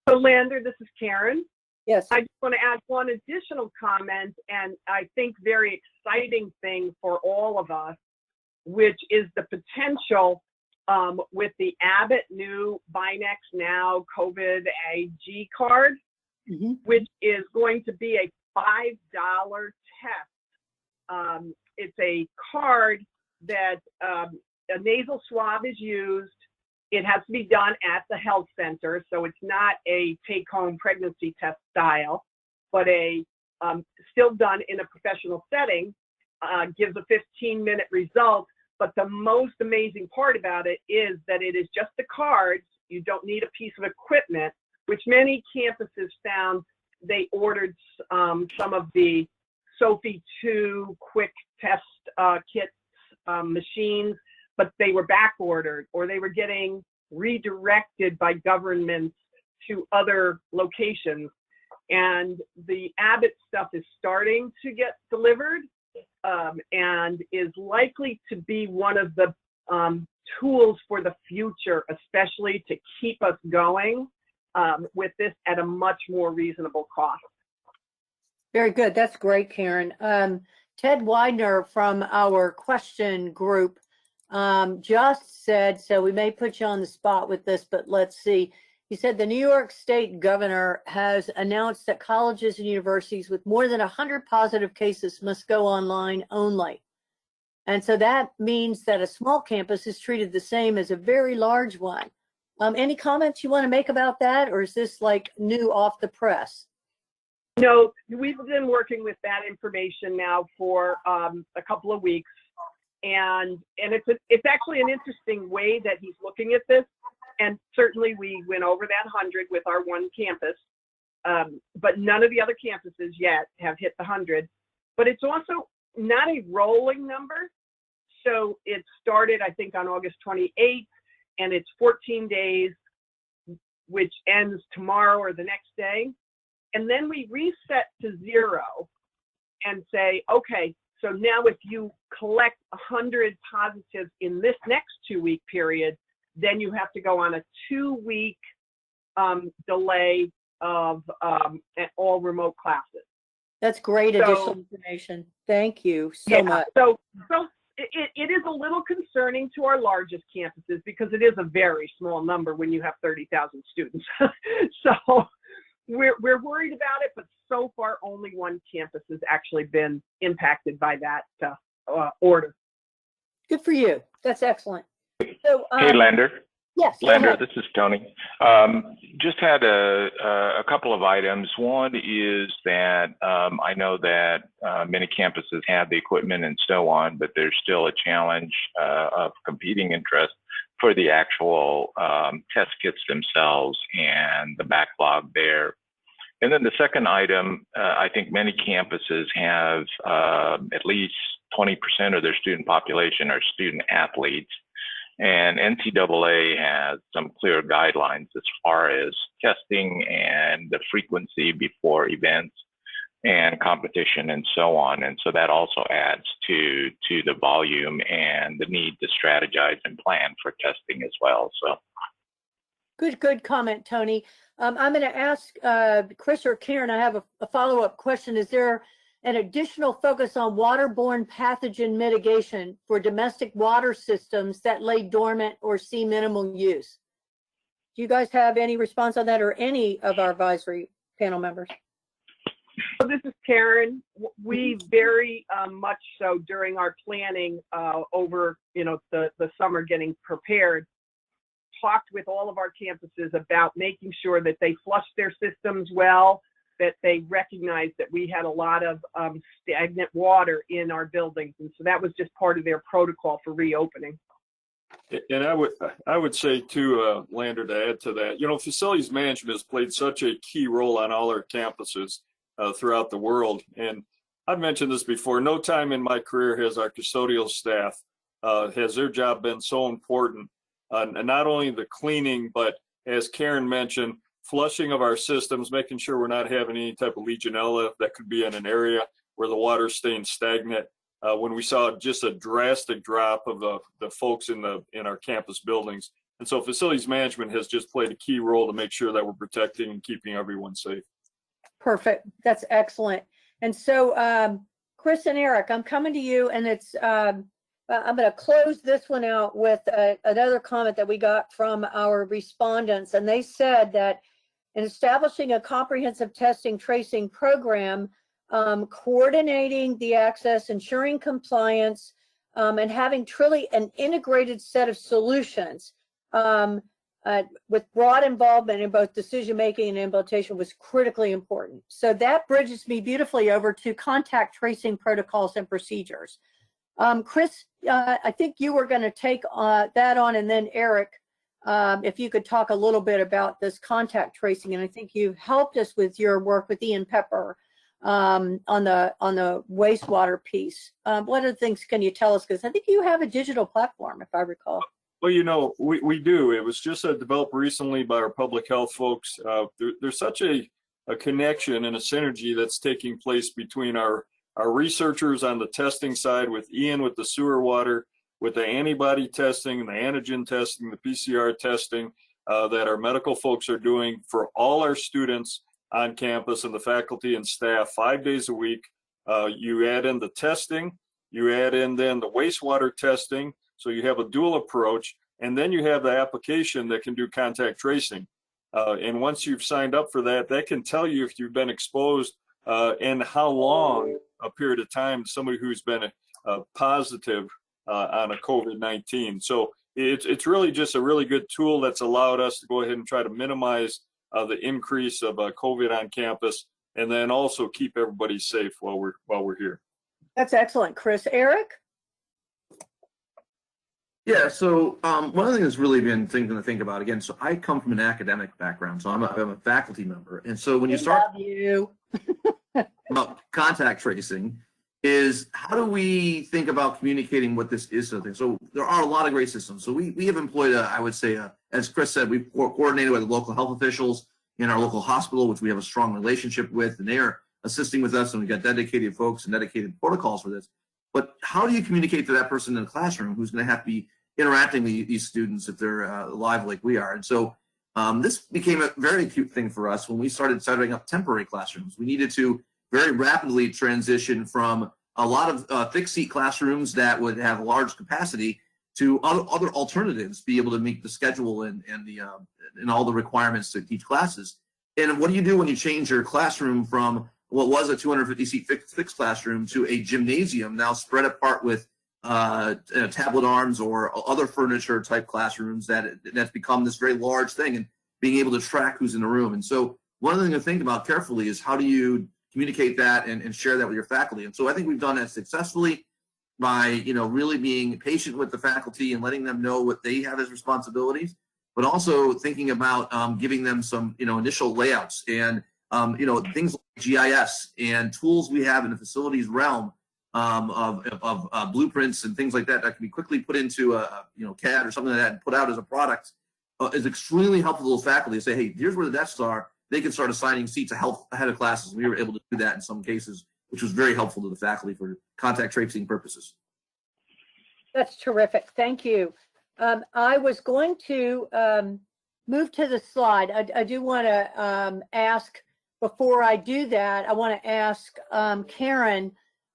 So Lander, this is Karen. Yes. I just want to add one additional comment, and I think very exciting thing for all of us, which is the potential with the Abbott new Binex Now COVID AG card, which is going to be a $5 test. It's a card that a nasal swab is used. It has to be done at the health center, so it's not a take-home pregnancy test style, but a still done in a professional setting, gives a 15-minute result. But the most amazing part about it is that it is just the cards. You don't need a piece of equipment, which many campuses found. They ordered some of the Sophie 2 quick test kits machines, but they were back ordered, or they were getting redirected by governments to other locations. And the Abbott stuff is starting to get delivered and is likely to be one of the tools for the future, especially to keep us going with this at a much more reasonable cost. Very good. That's great, Karen. Ted Widener from our question group just said, so we may put you on the spot with this, but let's see. He said the New York State governor has announced that colleges and universities with more than 100 positive cases must go online only. And so that means that a small campus is treated the same as a very large one. Any comments you want to make about that, or is this like new off the press? No, we've been working with that information now for a couple of weeks, and it's actually an interesting way that he's looking at this. And certainly we went over that 100 with our one campus, but none of the other campuses yet have hit the 100. But it's also not a rolling number. So it started, I think, on August 28th, and it's 14 days, which ends tomorrow or the next day. And then we reset to 0 and say, okay, so now if you collect 100 positives in this next 2-week period, then you have to go on a 2-week delay of all remote classes. That's great additional information. Thank you so much. So it is a little concerning to our largest campuses because it is a very small number when you have 30,000 students. So we're worried about it, but so far only one campus has actually been impacted by that order. Good for you. That's excellent. So, Hey, Lander. yes, go Lander, ahead. this is Tony. Just had a couple of items. One is that I know that many campuses have the equipment and so on, but there's still a challenge of competing interest for the actual test kits themselves and the backlog there. And then the second item, I think many campuses have at least 20% of their student population are student athletes. And NCAA has some clear guidelines as far as testing and the frequency before events and competition and so on. And so that also adds to the volume and the need to strategize and plan for testing as well. So Good comment, Tony. I'm going to ask Chris or Karen, I have a follow-up question. Is there an additional focus on waterborne pathogen mitigation for domestic water systems that lay dormant or see minimal use? Do you guys have any response on that, or any of our advisory panel members? So this is Karen. We very much so during our planning over the summer getting prepared, talked with all of our campuses about making sure that they flushed their systems well, that they recognized that we had a lot of stagnant water in our buildings. And so that was just part of their protocol for reopening. And I would say too, Lander, to add to that, facilities management has played such a key role on all our campuses throughout the world. And I've mentioned this before, no time in my career has our custodial staff, has their job been so important. And not only the cleaning, but as Karen mentioned, flushing of our systems, making sure we're not having any type of Legionella that could be in an area where the water's staying stagnant. When we saw just a drastic drop of the folks in our campus buildings. And so facilities management has just played a key role to make sure that we're protecting and keeping everyone safe. Perfect. That's excellent. And so, Chris and Eric, I'm coming to you, and it's I'm going to close this one out with another comment that we got from our respondents. And they said that in establishing a comprehensive testing tracing program, coordinating the access, ensuring compliance, and having truly an integrated set of solutions with broad involvement in both decision-making and implementation was critically important. So that bridges me beautifully over to contact tracing protocols and procedures. Chris, I think you were going to take that on, and then Eric, if you could talk a little bit about this contact tracing. And I think you've helped us with your work with Ian Pepper on the wastewater piece. What other things can you tell us? Because I think you have a digital platform, if I recall. Well, we do. It was just developed recently by our public health folks. There's such a connection and a synergy that's taking place between our researchers on the testing side, with Ian with the sewer water, with the antibody testing, the antigen testing, the PCR testing that our medical folks are doing for all our students on campus, and the faculty and staff 5 days a week. You add in the testing, you add in then the wastewater testing, so you have a dual approach, and then you have the application that can do contact tracing. And once you've signed up for that, that can tell you if you've been exposed and how long a period of time somebody who's been positive on a COVID-19. So it's really just a really good tool that's allowed us to go ahead and try to minimize the increase of COVID on campus, and then also keep everybody safe while we're here. That's excellent, Chris. Eric? Yeah, so one of the things that's really been thinking to think about, again, so I come from an academic background, so I'm a faculty member. And so when you start about contact tracing, is how do we think about communicating what this is? So there are a lot of great systems. So we have employed, I would say, as Chris said, we've coordinated with the local health officials in our local hospital, which we have a strong relationship with, and they are assisting with us, and we've got dedicated folks and dedicated protocols for this. But how do you communicate to that person in the classroom who's going to have to be interacting with these students if they're live like we are? And so this became a very acute thing for us when we started setting up temporary classrooms. We needed to very rapidly transition from a lot of fixed seat classrooms that would have large capacity to other alternatives, be able to meet the schedule and all the requirements to teach classes. And what do you do when you change your classroom from what was a 250 seat fixed classroom to a gymnasium now spread apart with tablet arms or other furniture type classrooms that's become this very large thing, and being able to track who's in the room. And so one of the things to think about carefully is how do you communicate that and share that with your faculty. And so I think we've done that successfully by, really being patient with the faculty and letting them know what they have as responsibilities, but also thinking about giving them some, initial layouts and, things like GIS and tools we have in the facilities realm of blueprints and things like that that can be quickly put into a, CAD or something like that and put out as a product is extremely helpful to faculty to say, hey, here's where the desks are. They can start assigning seats ahead of classes. We were able to do that in some cases, which was very helpful to the faculty for contact tracing purposes. That's terrific. Thank you. I was going to move to the slide. I do want to ask, before I do that, I want to ask Karen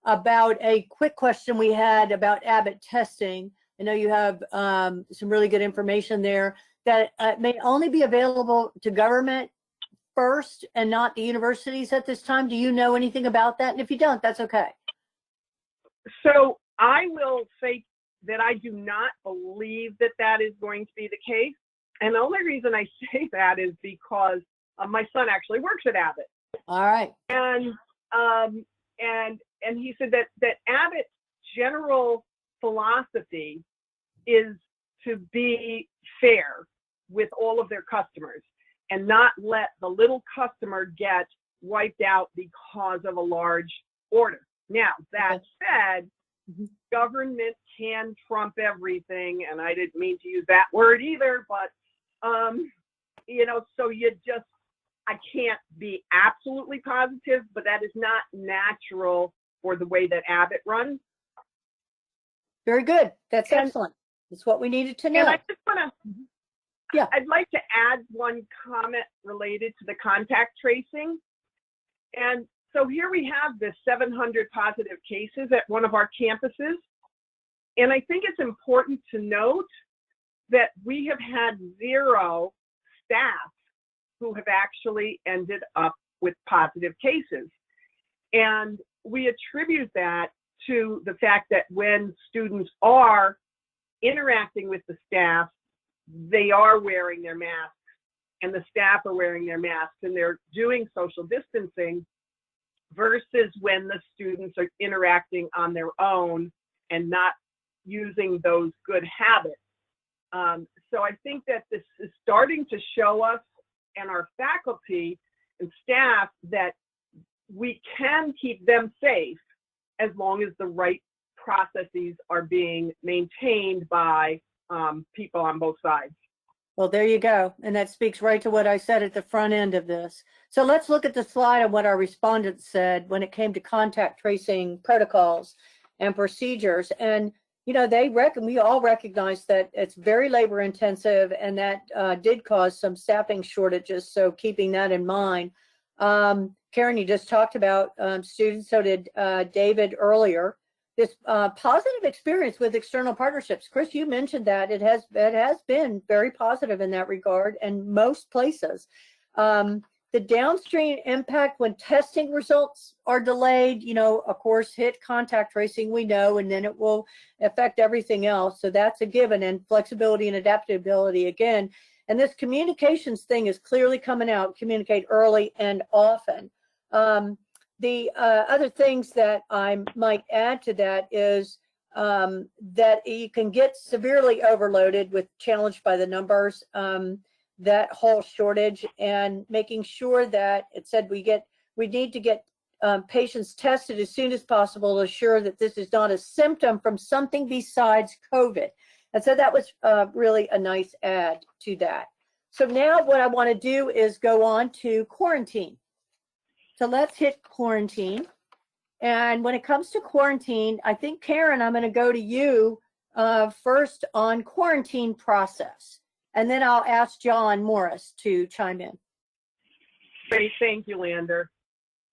about a quick question we had about Abbott testing. I know you have some really good information there that may only be available to government first and not the universities at this time. Do you know anything about that? And if you don't, that's okay. So I will say that I do not believe that that is going to be the case. And the only reason I say that is because my son actually works at Abbott. All right. And he said that Abbott's general philosophy is to be fair with all of their customers and not let the little customer get wiped out because of a large order. Now, that said, government can trump everything, and I didn't mean to use that word either, but, so I can't be absolutely positive, but that is not natural for the way that Abbott runs. Very good. That's excellent. That's what we needed to know. And I just want to, I'd like to add one comment related to the contact tracing. And so here we have the 700 positive cases at one of our campuses. And I think it's important to note that we have had 0 staff who have actually ended up with positive cases. And we attribute that to the fact that when students are interacting with the staff, they are wearing their masks and the staff are wearing their masks and they're doing social distancing, versus when the students are interacting on their own and not using those good habits. So I think that this is starting to show us and our faculty and staff that we can keep them safe as long as the right processes are being maintained by people on both sides. Well, there you go. And that speaks right to what I said at the front end of this. So let's look at the slide of what our respondents said when it came to contact tracing protocols and procedures. And, we all recognize that it's very labor intensive, and that did cause some staffing shortages. So keeping that in mind. Karen, you just talked about students, so did David earlier. This positive experience with external partnerships. Chris, you mentioned that it has been very positive in that regard, and most places. The downstream impact when testing results are delayed, of course, hit contact tracing, we know, and then it will affect everything else. So that's a given, and flexibility and adaptability again. And this communications thing is clearly coming out, communicate early and often. The other things that I might add to that is that you can get severely overloaded with challenged by the numbers, that whole shortage, and making sure that it said we need to get patients tested as soon as possible to assure that this is not a symptom from something besides COVID. And so that was really a nice add to that. So now what I want to do is go on to quarantine. So let's hit quarantine. And when it comes to quarantine, I think, Karen, I'm going to go to you first on quarantine process. And then I'll ask John Morris to chime in. Great, thank you, Lander.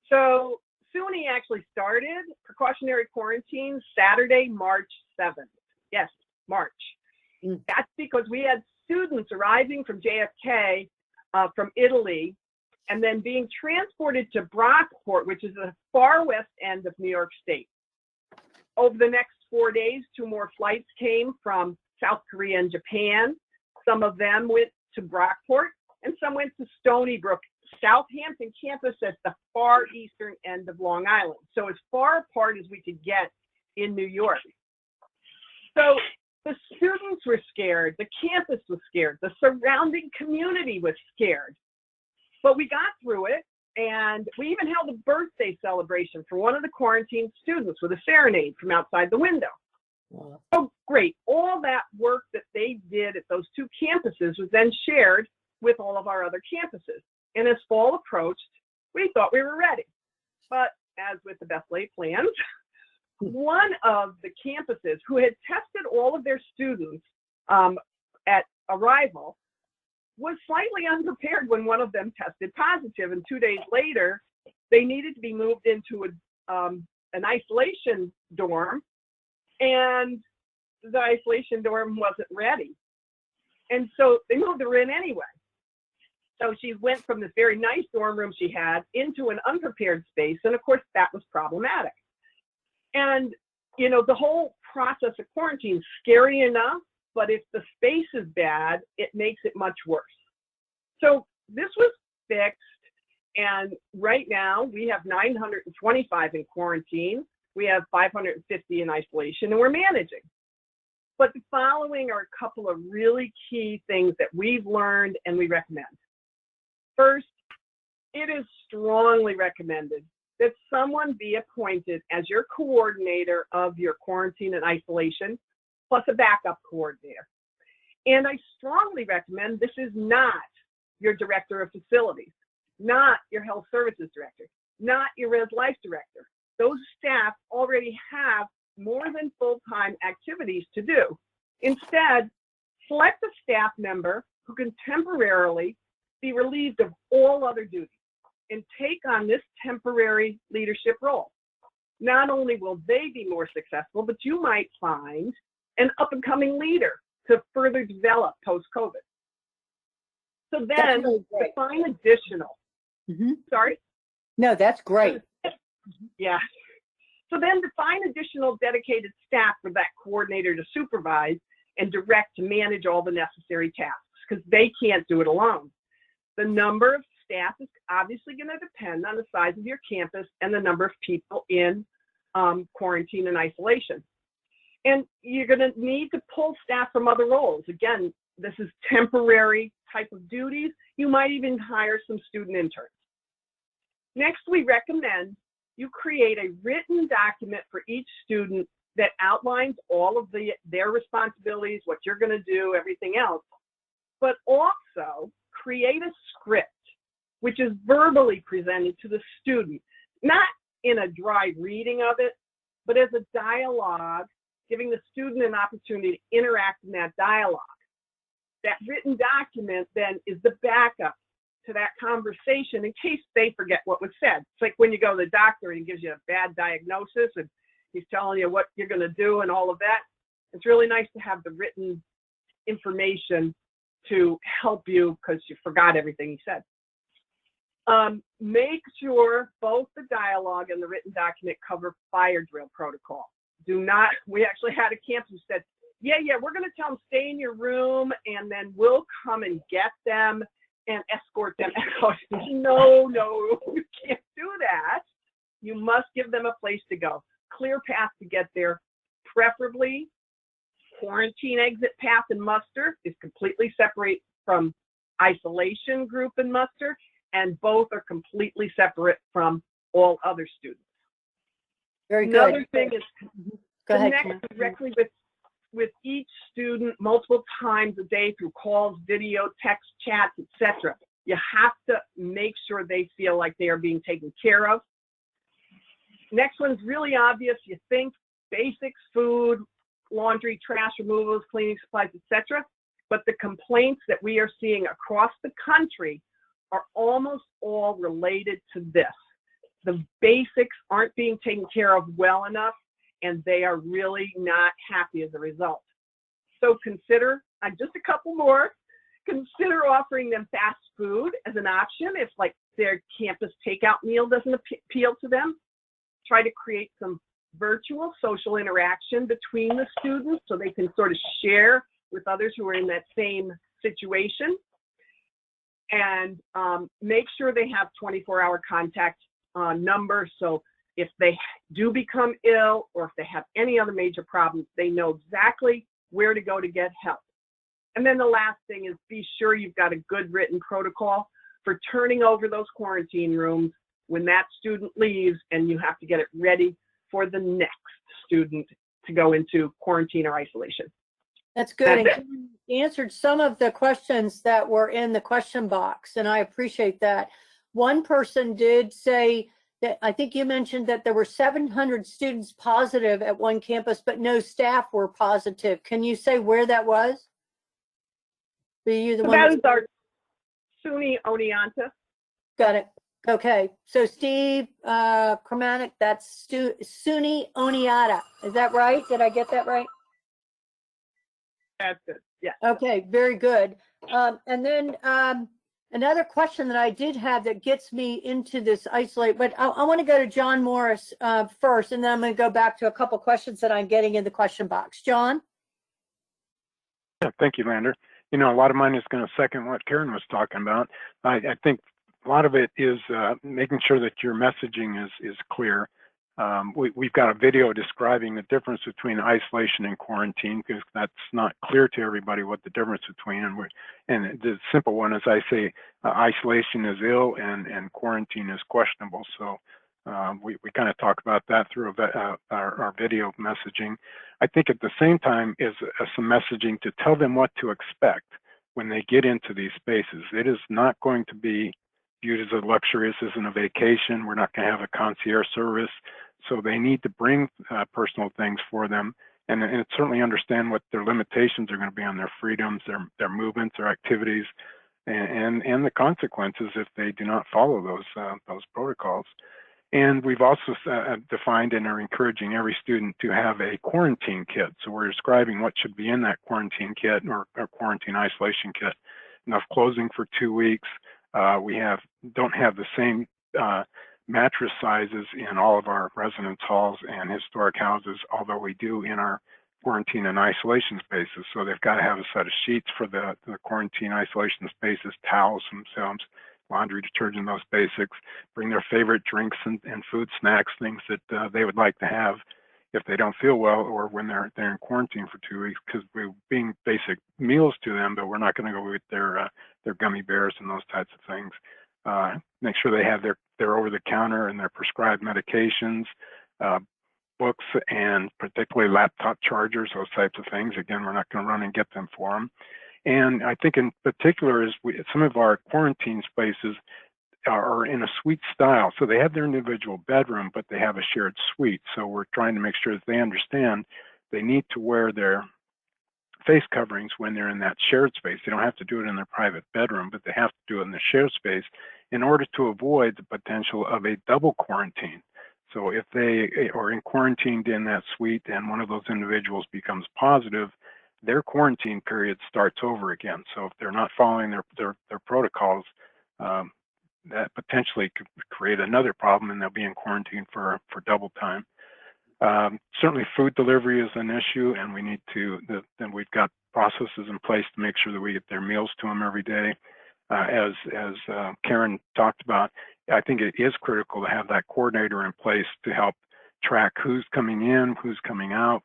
So SUNY actually started precautionary quarantine Saturday, March 7th. Yes, March. That's because we had students arriving from JFK from Italy and then being transported to Brockport, which is the far west end of New York State. Over the next 4 days, 2 more flights came from South Korea and Japan. Some of them went to Brockport, and some went to Stony Brook, Southampton campus at the far eastern end of Long Island. So as far apart as we could get in New York. So the students were scared, the campus was scared, the surrounding community was scared. But we got through it, and we even held a birthday celebration for one of the quarantined students with a serenade from outside the window. Wow. Oh, great. All that work that they did at those 2 campuses was then shared with all of our other campuses. And as fall approached, we thought we were ready. But as with the best laid plans, one of the campuses who had tested all of their students at arrival was slightly unprepared when one of them tested positive, and 2 days later, they needed to be moved into an isolation dorm, and the isolation dorm wasn't ready. And so they moved her in anyway. So she went from this very nice dorm room she had into an unprepared space, and of course that was problematic. And, you know, the whole process of quarantine is scary enough, but if the space is bad, it makes it much worse. So this was fixed, and right now we have 925 in quarantine. We have 550 in isolation, and we're managing. But the following are a couple of really key things that we've learned and we recommend. First, it is strongly recommended that someone be appointed as your coordinator of your quarantine and isolation, plus a backup coordinator. And I strongly recommend this is not your director of facilities, not your health services director, not your res life director. Those staff already have more than full-time activities to do. Instead, select a staff member who can temporarily be relieved of all other duties and take on this temporary leadership role. Not only will they be more successful, but you might find an up-and-coming leader to further develop post-COVID. So then really define additional. Sorry? No, that's great. Yeah. So then define additional dedicated staff for that coordinator to supervise and direct to manage all the necessary tasks, because they can't do it alone. The number of staff is obviously going to depend on the size of your campus and the number of people in quarantine and isolation. And you're going to need to pull staff from other roles. Again, this is temporary type of duties. You might even hire some student interns. Next, we recommend you create a written document for each student that outlines all of their responsibilities, what you're going to do, everything else, but also create a script which is verbally presented to the student, not in a dry reading of it, but as a dialogue, giving the student an opportunity to interact in that dialogue. That written document then is the backup to that conversation in case they forget what was said. It's like when you go to the doctor and he gives you a bad diagnosis and he's telling you what you're going to do and all of that. It's really nice to have the written information to help you because you forgot everything he said. Make sure both the dialogue and the written document cover fire drill protocol. We actually had a campus who said, yeah, we're going to tell them stay in your room and then we'll come and get them and escort them out. No, you can't do that. You must give them a place to go. Clear path to get there, preferably quarantine exit path and muster is completely separate from isolation group and muster, and both are completely separate from all other students. Very good. Another thing is Go ahead, connect directly with each student multiple times a day through calls, video, text, chats, etc. You have to make sure they feel like they are being taken care of. Next one's really obvious. You think basics, food, laundry, trash removals, cleaning supplies, etc. But the complaints that we are seeing across the country are almost all related to this. The basics aren't being taken care of well enough, and they are really not happy as a result. So consider, just a couple more, consider offering them fast food as an option if like their campus takeout meal doesn't appeal to them. Try to create some virtual social interaction between the students so they can sort of share with others who are in that same situation. And make sure they have 24-hour contact number, so if they do become ill or if they have any other major problems, they know exactly where to go to get help. And then the last thing is be sure you've got a good written protocol for turning over those quarantine rooms when that student leaves and you have to get it ready for the next student to go into quarantine or isolation. That's good. That's And you answered some of the questions that were in the question box, and I appreciate that. One person did say that, I think you mentioned that there were 700 students positive at one campus, but no staff were positive. Can you say where that was? Were you the So one? that is our SUNY Oneonta. Got it. Okay. So Steve Chromatic, that's SUNY Oneonta. Is that right? Did I get that right? That's good. Yeah. Okay, very good. And then another question that I did have that gets me into this isolate, but I want to go to John Morris first, and then I'm going to go back to a couple questions that I'm getting in the question box. John? Yeah, thank you, Lander. You know, a lot of mine is going to second what Karen was talking about. I think a lot of it is making sure that your messaging is clear. We've got a video describing the difference between isolation and quarantine, because that's not clear to everybody what the difference between, and the simple one is I say isolation is ill and quarantine is questionable. So we kind of talk about that through our video messaging. I think at the same time is some messaging to tell them what to expect when they get into these spaces. It is not going to be viewed as a luxury. This isn't a vacation. We're not going to have a concierge service. So they need to bring personal things for them, and certainly understand what their limitations are going to be on their freedoms, their movements, their activities, and the consequences if they do not follow those protocols. And we've also defined and are encouraging every student to have a quarantine kit. So we're describing what should be in that quarantine kit or quarantine isolation kit. Enough clothing for 2 weeks. We don't have the same mattress sizes in all of our residence halls and historic houses, although we do in our quarantine and isolation spaces. So they've got to have a set of sheets for the quarantine isolation spaces, towels themselves, laundry detergent, those basics. Bring their favorite drinks and food snacks, things that they would like to have if they don't feel well or when they're in quarantine for 2 weeks, because we're being basic meals to them, but we're not going to go with their gummy bears and those types of things. Make sure they have their over-the-counter and their prescribed medications, books, and particularly laptop chargers, those types of things. Again, we're not going to run and get them for them. And I think in particular is some of our quarantine spaces are in a suite style. So they have their individual bedroom, but they have a shared suite. So we're trying to make sure that they understand they need to wear their face coverings when they're in that shared space. They don't have to do it in their private bedroom, but they have to do it in the shared space in order to avoid the potential of a double quarantine. So if they are quarantined in that suite and one of those individuals becomes positive, their quarantine period starts over again. So if they're not following their protocols, that potentially could create another problem, and they'll be in quarantine for double time. Certainly food delivery is an issue, and we need to, then we've got processes in place to make sure that we get their meals to them every day. As Karen talked about, I think it is critical to have that coordinator in place to help track who's coming in, who's coming out.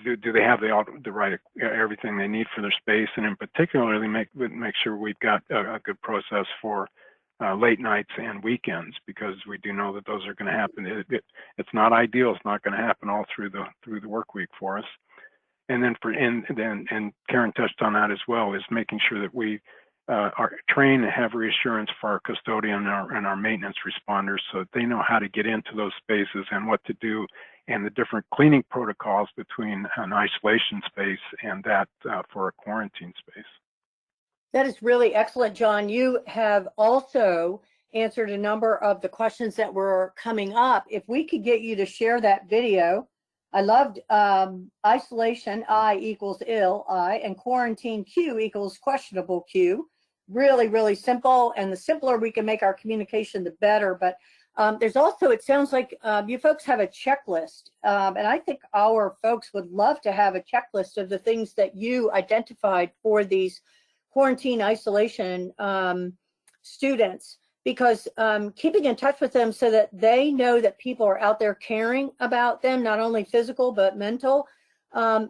Do they have the right everything they need for their space, and in particular, make sure we've got a good process for late nights and weekends, because we do know that those are going to happen. It's not ideal. It's not going to happen all through the work week for us. And then and Karen touched on that as well, is making sure that we are trained and have reassurance for our custodian and our maintenance responders, so that they know how to get into those spaces and what to do, and the different cleaning protocols between an isolation space and that for a quarantine space. That is really excellent, John. You have also answered a number of the questions that were coming up. If we could get you to share that video. I loved isolation, I equals ill, I, and quarantine Q equals questionable Q. Really, really simple. And the simpler we can make our communication, the better. But There's also, it sounds like you folks have a checklist, and I think our folks would love to have a checklist of the things that you identified for these quarantine isolation students, because keeping in touch with them so that they know that people are out there caring about them, not only physical but mental.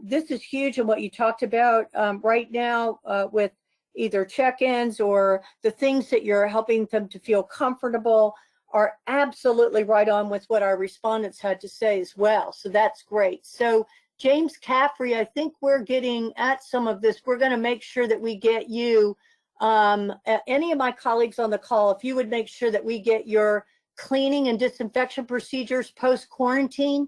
This is huge, and what you talked about right now with either check-ins or the things that you're helping them to feel comfortable are absolutely right on with what our respondents had to say as well. So that's great. So James Caffrey, I think we're getting at some of this. We're going to make sure that we get you, any of my colleagues on the call, if you would make sure that we get your cleaning and disinfection procedures post-quarantine,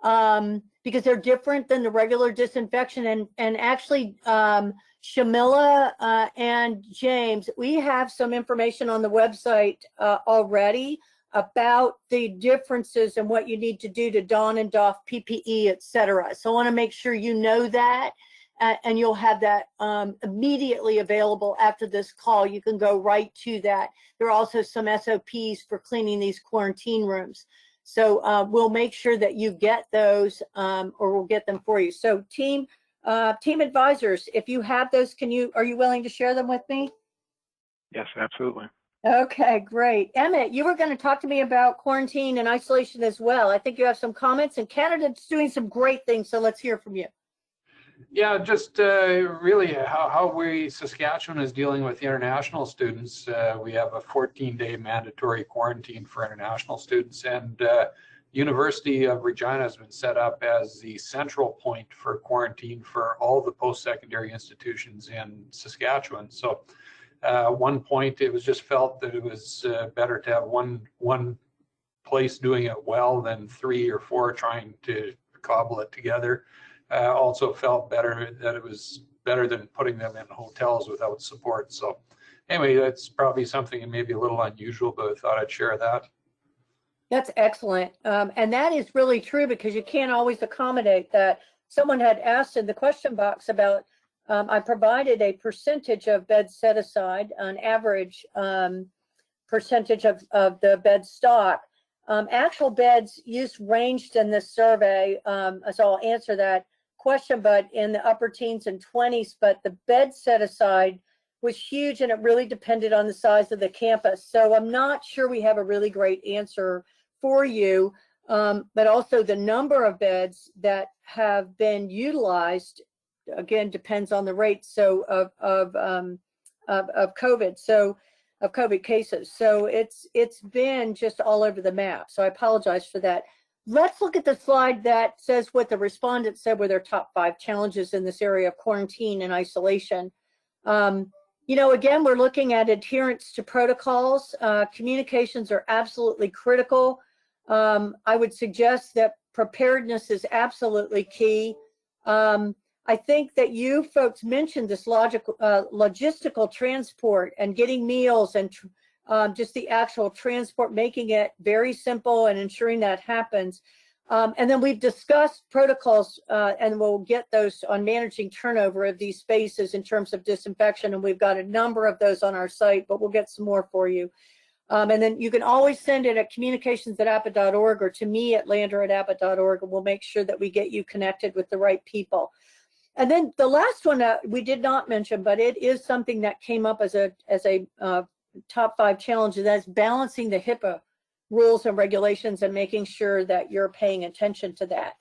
because they're different than the regular disinfection. And actually, Shamila and James, we have some information on the website already about the differences and what you need to do to don and doff PPE, et cetera. So I want to make sure you know that, and you'll have that immediately available after this call. You can go right to that. There are also some SOPs for cleaning these quarantine rooms. So we'll make sure that you get those, or we'll get them for you. So team advisors, if you have those, are you willing to share them with me? Yes, absolutely. Okay, great. Emmett, you were going to talk to me about quarantine and isolation as well. I think you have some comments, and Canada's doing some great things, so let's hear from you. Yeah, just really how Saskatchewan is dealing with international students. We have a 14-day mandatory quarantine for international students, and University of Regina has been set up as the central point for quarantine for all the post-secondary institutions in Saskatchewan. So at one point it was just felt that it was better to have one place doing it well than 3 or 4 trying to cobble it together. Also felt better that it was better than putting them in hotels without support. So anyway, that's probably something maybe a little unusual, but I thought I'd share that. That's excellent. And that is really true, because you can't always accommodate that. Someone had asked in the question box about, I provided a percentage of beds set aside, an average percentage of the bed stock. Actual beds use ranged in this survey, so I'll answer that question, but in the upper teens and 20s, but the bed set aside was huge, and it really depended on the size of the campus. So I'm not sure we have a really great answer for you, but also the number of beds that have been utilized, again, depends on the rate of COVID. So of COVID cases. So it's been just all over the map. So I apologize for that. Let's look at the slide that says what the respondents said were their top 5 challenges in this area of quarantine and isolation. You know, again, we're looking at adherence to protocols. Communications are absolutely critical. I would suggest that preparedness is absolutely key. I think that you folks mentioned this logistical transport and getting meals and just the actual transport, making it very simple and ensuring that happens. And then we've discussed protocols, and we'll get those on managing turnover of these spaces in terms of disinfection. And we've got a number of those on our site, but we'll get some more for you. And then you can always send it at communications@appa.org or to me at lander@appa.org, and we'll make sure that we get you connected with the right people. And then the last one we did not mention, but it is something that came up as a top 5 challenge, and that's balancing the HIPAA rules and regulations and making sure that you're paying attention to that.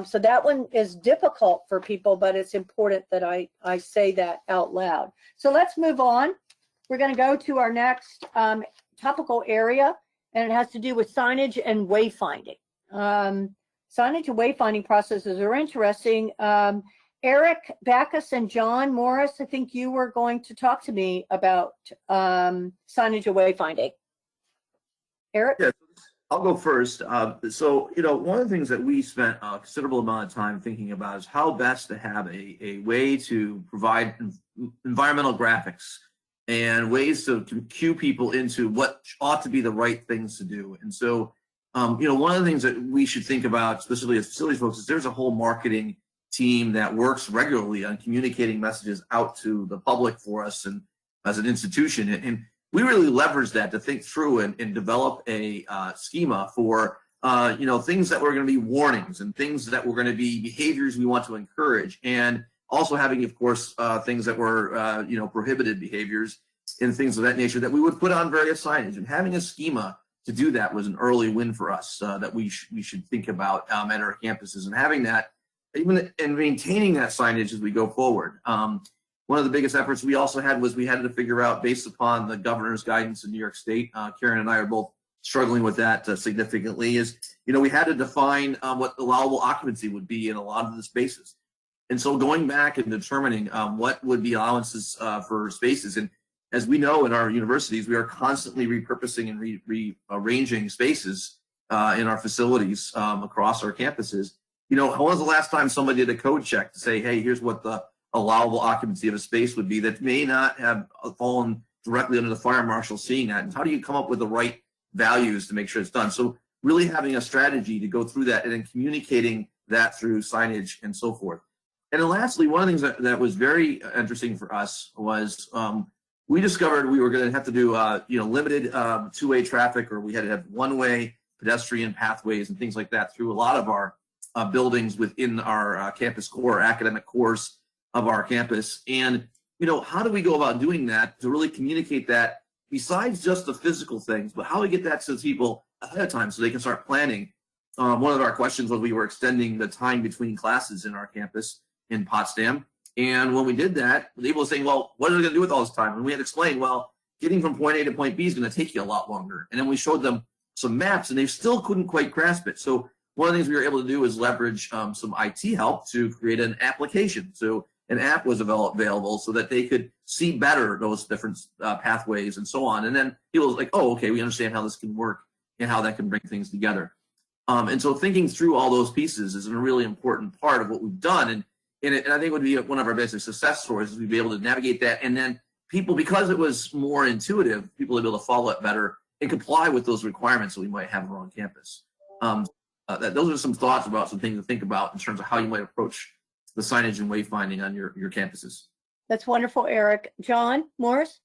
So that one is difficult for people, but it's important that I say that out loud. So let's move on. We're going to go to our next topical area, and it has to do with signage and wayfinding. Signage and wayfinding processes are interesting. Eric Backus and John Morris, I think you were going to talk to me about signage and wayfinding. Eric? Yeah, I'll go first. So, you know, one of the things that we spent a considerable amount of time thinking about is how best to have a way to provide environmental graphics and ways to cue people into what ought to be the right things to do. And so, you know, one of the things that we should think about, especially as facilities folks, is there's a whole marketing team that works regularly on communicating messages out to the public for us and as an institution. And we really leveraged that to think through and develop a schema for things that were going to be warnings and things that were going to be behaviors we want to encourage, and also having, of course, things that were prohibited behaviors and things of that nature that we would put on various signage. And having a schema to do that was an early win for us that we should think about at our campuses, and having that even and maintaining that signage as we go forward. One of the biggest efforts we also had was we had to figure out, based upon the governor's guidance in New York State, Karen and I are both struggling with that significantly, is, we had to define what allowable occupancy would be in a lot of the spaces. And so going back and determining what would be allowances for spaces. And as we know, in our universities, we are constantly repurposing and rearranging spaces in our facilities across our campuses. When was the last time somebody did a code check to say, hey, here's what the allowable occupancy of a space would be, that may not have fallen directly under the fire marshal seeing that? And how do you come up with the right values to make sure it's done? So really having a strategy to go through that and then communicating that through signage and so forth. And then lastly, one of the things that was very interesting for us was we discovered we were going to have to do limited two-way traffic, or we had to have one-way pedestrian pathways and things like that through a lot of our buildings within our campus core, academic cores of our campus. And how do we go about doing that to really communicate that, besides just the physical things, but how do we get that to people ahead of time so they can start planning? One of our questions was we were extending the time between classes in our campus in Potsdam. And when we did that, people were saying, well, what are they going to do with all this time? And we had to explain, well, getting from point A to point B is going to take you a lot longer. And then we showed them some maps, and they still couldn't quite grasp it. So one of the things we were able to do is leverage some IT help to create an application. So an app was available so that they could see better those different pathways and so on. And then people were like, oh, okay, we understand how this can work and how that can bring things together. And so thinking through all those pieces is a really important part of what we've done. And I think it would be one of our basic success stories, is we'd be able to navigate that. And then people, because it was more intuitive, people would be able to follow it better and comply with those requirements that we might have on campus. Those are some thoughts about some things to think about in terms of how you might approach the signage and wayfinding on your campuses. That's wonderful, Eric. John Morris?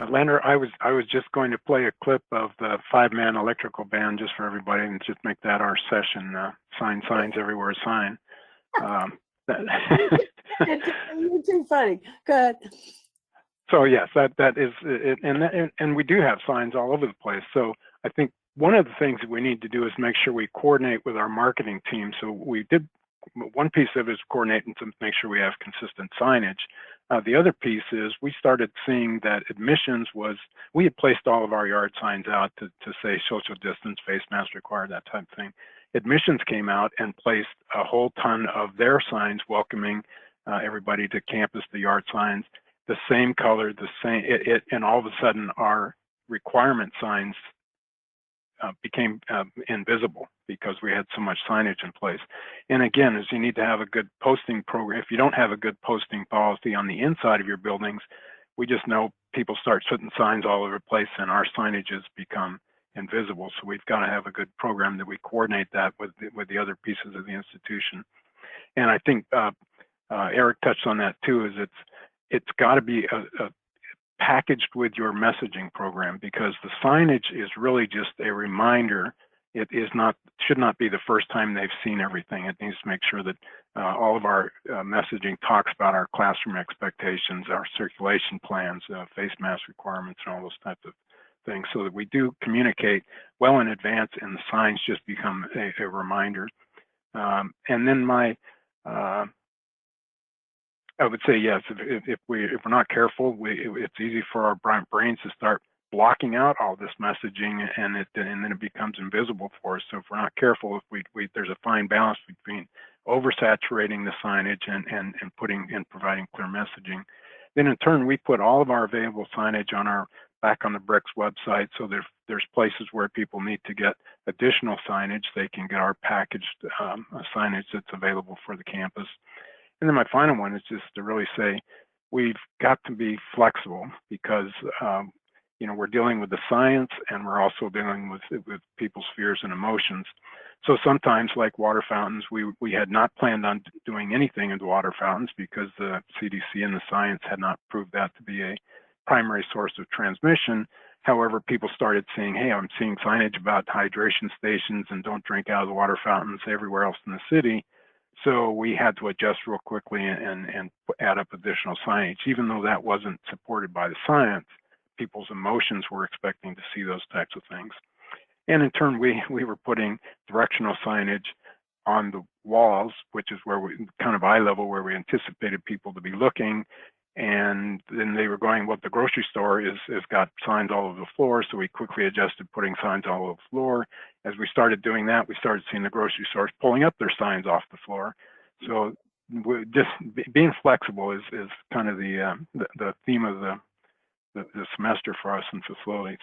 Lander, I was just going to play a clip of the 5-man electrical band just for everybody, and just make that our session. Signs everywhere, sign. You're too funny. Go ahead. So yes, that is it, and we do have signs all over the place. So I think one of the things that we need to do is make sure we coordinate with our marketing team. So we did, one piece of it is coordinating to make sure we have consistent signage. The other piece is we started seeing that admissions was, we had placed all of our yard signs out to say social distance, face mask required, that type of thing. Admissions came out and placed a whole ton of their signs welcoming everybody to campus, the yard signs, the same color, the same, and all of a sudden our requirement signs became invisible because we had so much signage in place. And again, is you need to have a good posting program. If you don't have a good posting policy on the inside of your buildings, we just know people start putting signs all over the place and our signages become invisible. So we've got to have a good program that we coordinate that with the other pieces of the institution. And I think Eric touched on that too, is it's got to be packaged with your messaging program, because the signage is really just a reminder. It is not, should not be the first time they've seen everything. It needs to make sure that all of our messaging talks about our classroom expectations, our circulation plans, face mask requirements, and all those types of things, so that we do communicate well in advance and the signs just become a reminder. And then I would say yes. If we're not careful, it's easy for our brains to start blocking out all this messaging, and then it becomes invisible for us. So if we're not careful, if there's a fine balance between oversaturating the signage and providing clear messaging. Then in turn, we put all of our available signage on our Back on the Bricks website. So there's places where people need to get additional signage, they can get our packaged signage that's available for the campus. And then my final one is just to really say we've got to be flexible, because we're dealing with the science and we're also dealing with people's fears and emotions. So sometimes, like water fountains, we had not planned on doing anything into water fountains because the CDC and the science had not proved that to be a primary source of transmission. However, people started saying, hey, I'm seeing signage about hydration stations and don't drink out of the water fountains everywhere else in the city. So we had to adjust real quickly and add up additional signage. Even though that wasn't supported by the science, people's emotions were expecting to see those types of things. And in turn, we were putting directional signage on the walls, which is where we kind of eye level, where we anticipated people to be looking. And then they were going, well, the grocery store is got signs all over the floor. So we quickly adjusted putting signs all over the floor. As we started doing that, we started seeing the grocery stores pulling up their signs off the floor. So just being flexible is kind of the theme of the semester for us in facilities.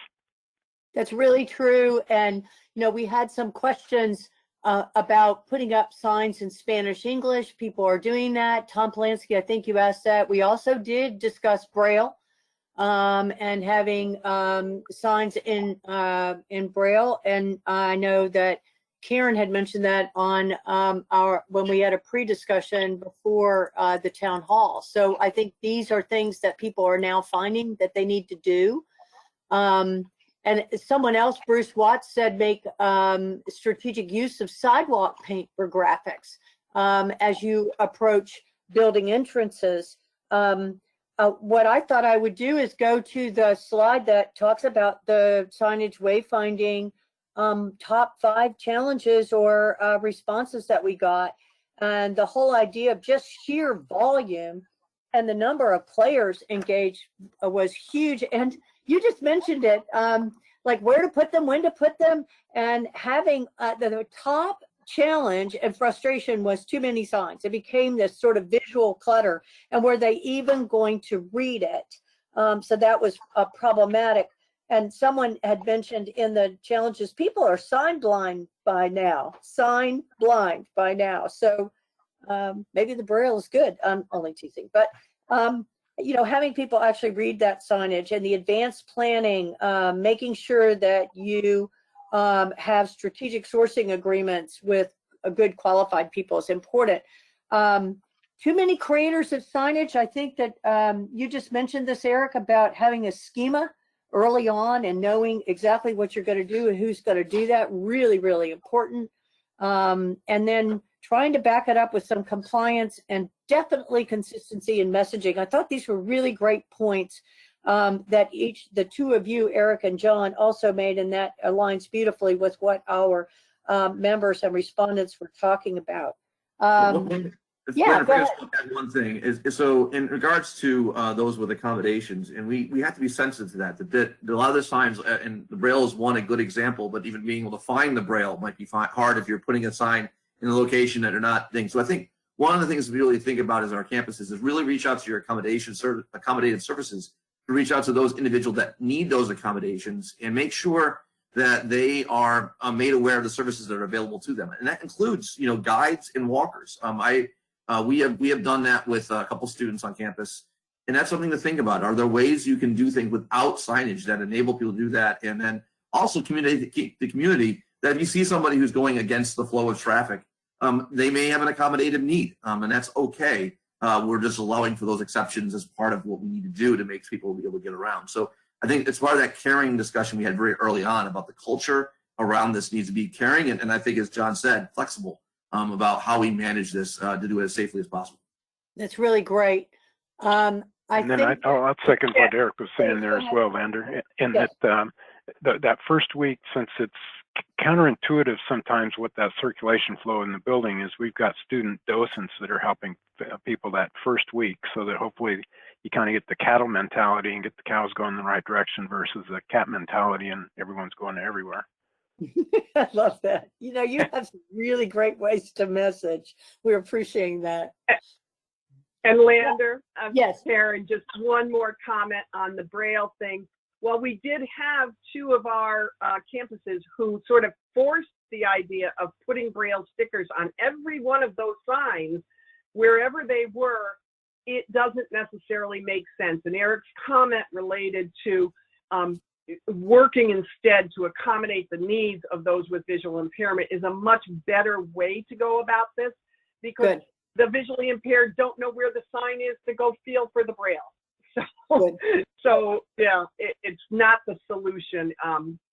That's really true. And, we had some questions about putting up signs in Spanish, English. People are doing that. Tom Polanski, I think you asked that. We also did discuss Braille and having signs in Braille. And I know that Karen had mentioned that on when we had a pre-discussion before the town hall. So I think these are things that people are now finding that they need to do. And someone else, Bruce Watts, said make strategic use of sidewalk paint for graphics as you approach building entrances. What I thought I would do is go to the slide that talks about the signage wayfinding top 5 challenges or responses that we got. And the whole idea of just sheer volume and the number of players engaged was huge. And you just mentioned it, like where to put them, when to put them, and having the top challenge and frustration was too many signs. It became this sort of visual clutter, and were they even going to read it? So that was problematic. And someone had mentioned in the challenges, people are sign blind by now. So maybe the Braille is good. I'm only teasing, but having people actually read that signage and the advanced planning, making sure that you have strategic sourcing agreements with a good qualified people is important. Too many creators of signage. I think that you just mentioned this, Eric, about having a schema early on and knowing exactly what you're going to do and who's going to do that. Really, really important. And then trying to back it up with some compliance and definitely consistency in messaging. I thought these were really great points that the two of you, Eric and John, also made, and that aligns beautifully with what our members and respondents were talking about. Yeah, go ahead. One thing is, so in regards to those with accommodations, and we have to be sensitive to that. A lot of the signs, and the Braille is a good example, but even being able to find the Braille might be hard if you're putting a sign in a location that are not things. So I think one of the things we really think about as our campuses is really reach out to your accommodated services, to reach out to those individuals that need those accommodations and make sure that they are made aware of the services that are available to them. And that includes, guides and walkers. We have done that with a couple students on campus, and that's something to think about. Are there ways you can do things without signage that enable people to do that? And then also communicate the community that if you see somebody who's going against the flow of traffic, they may have an accommodative need, and that's okay. We're just allowing for those exceptions as part of what we need to do to make people be able to get around. So I think it's part of that caring discussion we had very early on about the culture around this needs to be caring, and I think, as John said, flexible about how we manage this to do it as safely as possible. That's really great. I'll second what Eric was saying there as well, Lander. And yes. that first week, since it's counterintuitive sometimes what that circulation flow in the building is, we've got student docents that are helping people that first week, so that hopefully you kind of get the cattle mentality and get the cows going in the right direction versus the cat mentality and everyone's going everywhere. I love that. You have some really great ways to message. We're appreciating that. And Lander, yes, Karen, just one more comment on the Braille thing. Well, we did have 2 of our campuses who sort of forced the idea of putting Braille stickers on every one of those signs, wherever they were. It doesn't necessarily make sense. And Eric's comment related to working instead to accommodate the needs of those with visual impairment is a much better way to go about this, because the visually impaired don't know where the sign is to go feel for the Braille. So yeah, it's not the solution,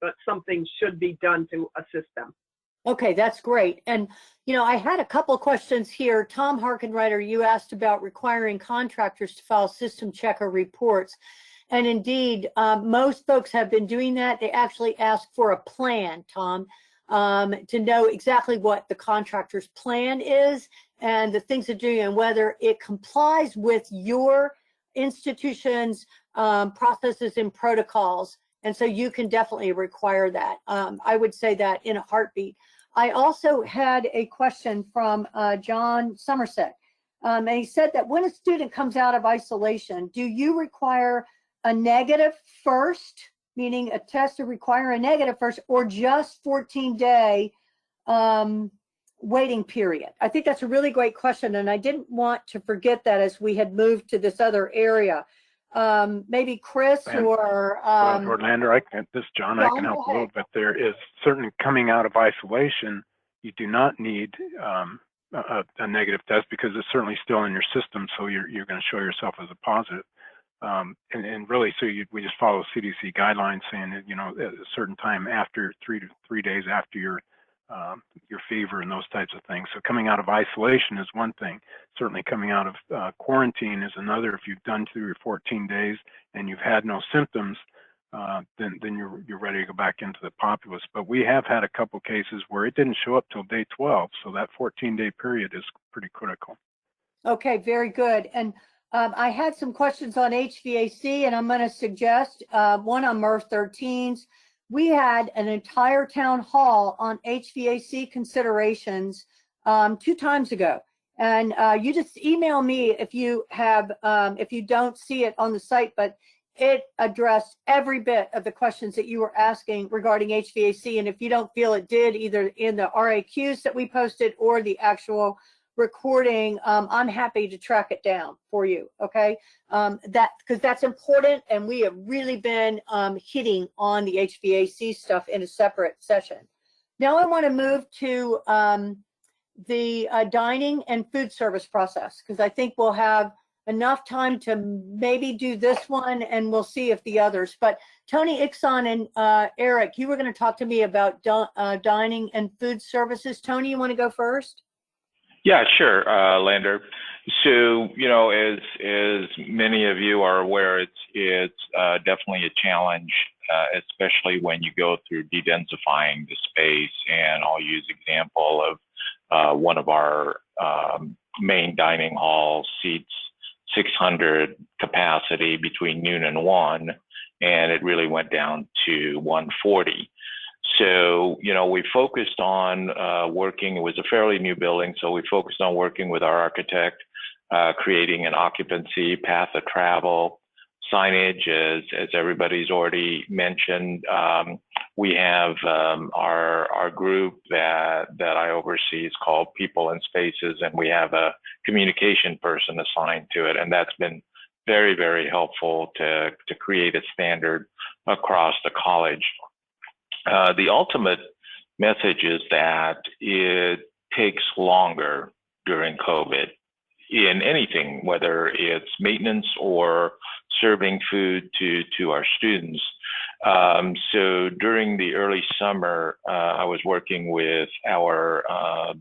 but something should be done to assist them. Okay, that's great. And, you know, I had a couple of questions here. Tom Harkenreiter, you asked about requiring contractors to file system checker reports. And indeed, most folks have been doing that. They actually ask for a plan, Tom, to know exactly what the contractor's plan is and the things they're doing and whether it complies with your institution's processes and protocols. And so you can definitely require that. I would say that in a heartbeat. I also had a question from John Somerset. And he said that when a student comes out of isolation, do you require a negative first, meaning a test to require a negative first, or just 14-day waiting period? I think that's a really great question, and I didn't want to forget that as we had moved to this other area. Maybe Chris or Lander, this is John, I can help a little bit. There is certainly coming out of isolation, you do not need a negative test because it's certainly still in your system, so you're going to show yourself as a positive. And really, so we just follow CDC guidelines saying that, you know, at a certain time after 3 days after your fever and those types of things. So coming out of isolation is one thing. Certainly coming out of quarantine is another. If you've done through your 14 days and you've had no symptoms, then you're ready to go back into the populace. But we have had a couple cases where it didn't show up till day 12. So that 14-day period is pretty critical. Okay, very good. And I had some questions on HVAC, and I'm going to suggest one on MERV 13s. We had an entire town hall on HVAC considerations 2 times ago. And you just email me if you have, if you don't see it on the site, but it addressed every bit of the questions that you were asking regarding HVAC. And if you don't feel it did, either in the RAQs that we posted or the actual recording, I'm happy to track it down for you. Okay, because that's important, and we have really been hitting on the HVAC stuff in a separate session. Now I want to move to the dining and food service process, because I think we'll have enough time to maybe do this one, and we'll see if the others. But Tony, Ixon, and Eric, you were going to talk to me about dining and food services. Tony, you want to go first? Yeah, sure, Lander. So, you know, as many of you are aware, it's definitely a challenge, especially when you go through de-densifying the space. And I'll use example of one of our main dining halls seats 600 capacity between noon and 1, and it really went down to 140. So, you know, we focused on working, it was a fairly new building, so we focused on working with our architect, creating an occupancy path of travel, signage, as everybody's already mentioned. We have our group that I oversee is called People and Spaces, and we have a communication person assigned to it, and that's been very, very helpful to create a standard across the college. The ultimate message is that it takes longer during COVID in anything, whether it's maintenance or serving food to our students. So during the early summer, I was working with our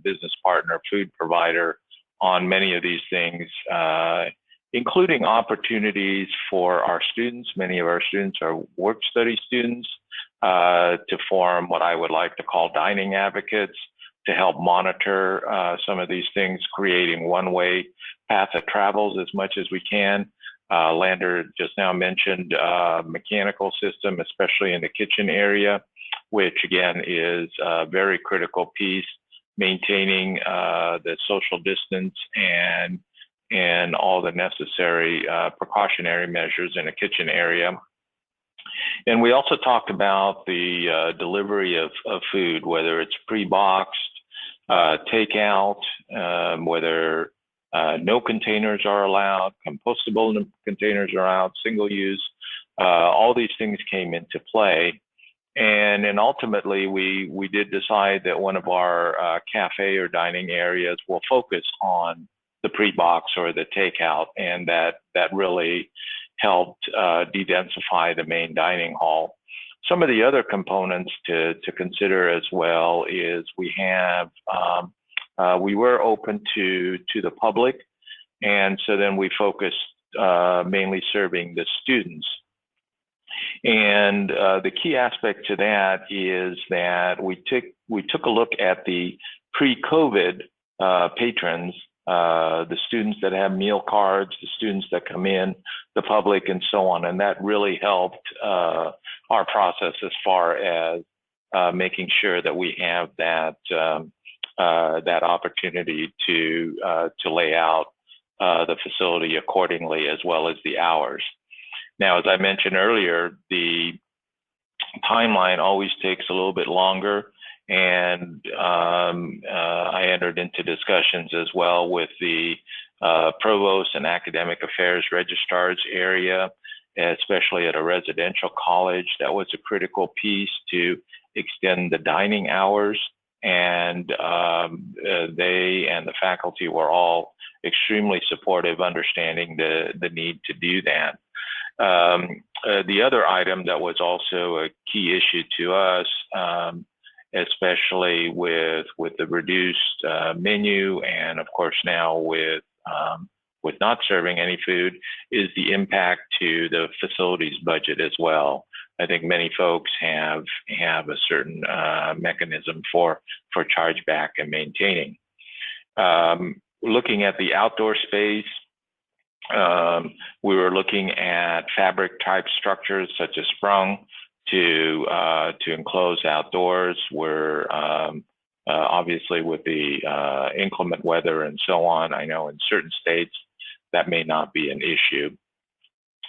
business partner, food provider, on many of these things, including opportunities for our students. Many of our students are work study students, to form what I would like to call dining advocates to help monitor some of these things, creating one-way path of travels as much as we can. Lander just now mentioned mechanical system, especially in the kitchen area, which again is a very critical piece, maintaining the social distance and all the necessary precautionary measures in a kitchen area. And we also talked about the delivery of food, whether it's pre-boxed, takeout, whether no containers are allowed, compostable containers are allowed, single use. All these things came into play. And then ultimately, we did decide that one of our cafe or dining areas will focus on the pre-box or the takeout, and that really helped de-densify the main dining hall. Some of the other components to consider as well is we were open to the public, and so then we focused mainly serving the students. And the key aspect to that is that we took a look at the pre-COVID patrons, the students that have meal cards, the students that come in, the public, and so on. And that really helped our process as far as making sure that we have that that opportunity to lay out the facility accordingly, as well as the hours. Now, as I mentioned earlier, the timeline always takes a little bit longer, and I entered into discussions as well with the provost and academic affairs registrars area, especially at a residential college. That was a critical piece to extend the dining hours, and they and the faculty were all extremely supportive, understanding the need to do that. The other item that was also a key issue to us, especially with the reduced menu, and of course now with not serving any food, is the impact to the facility's budget as well. I think many folks have a certain mechanism for chargeback and maintaining. Looking at the outdoor space, we were looking at fabric type structures such as sprung to enclose outdoors. We're obviously with the inclement weather and so on, I know in certain states that may not be an issue.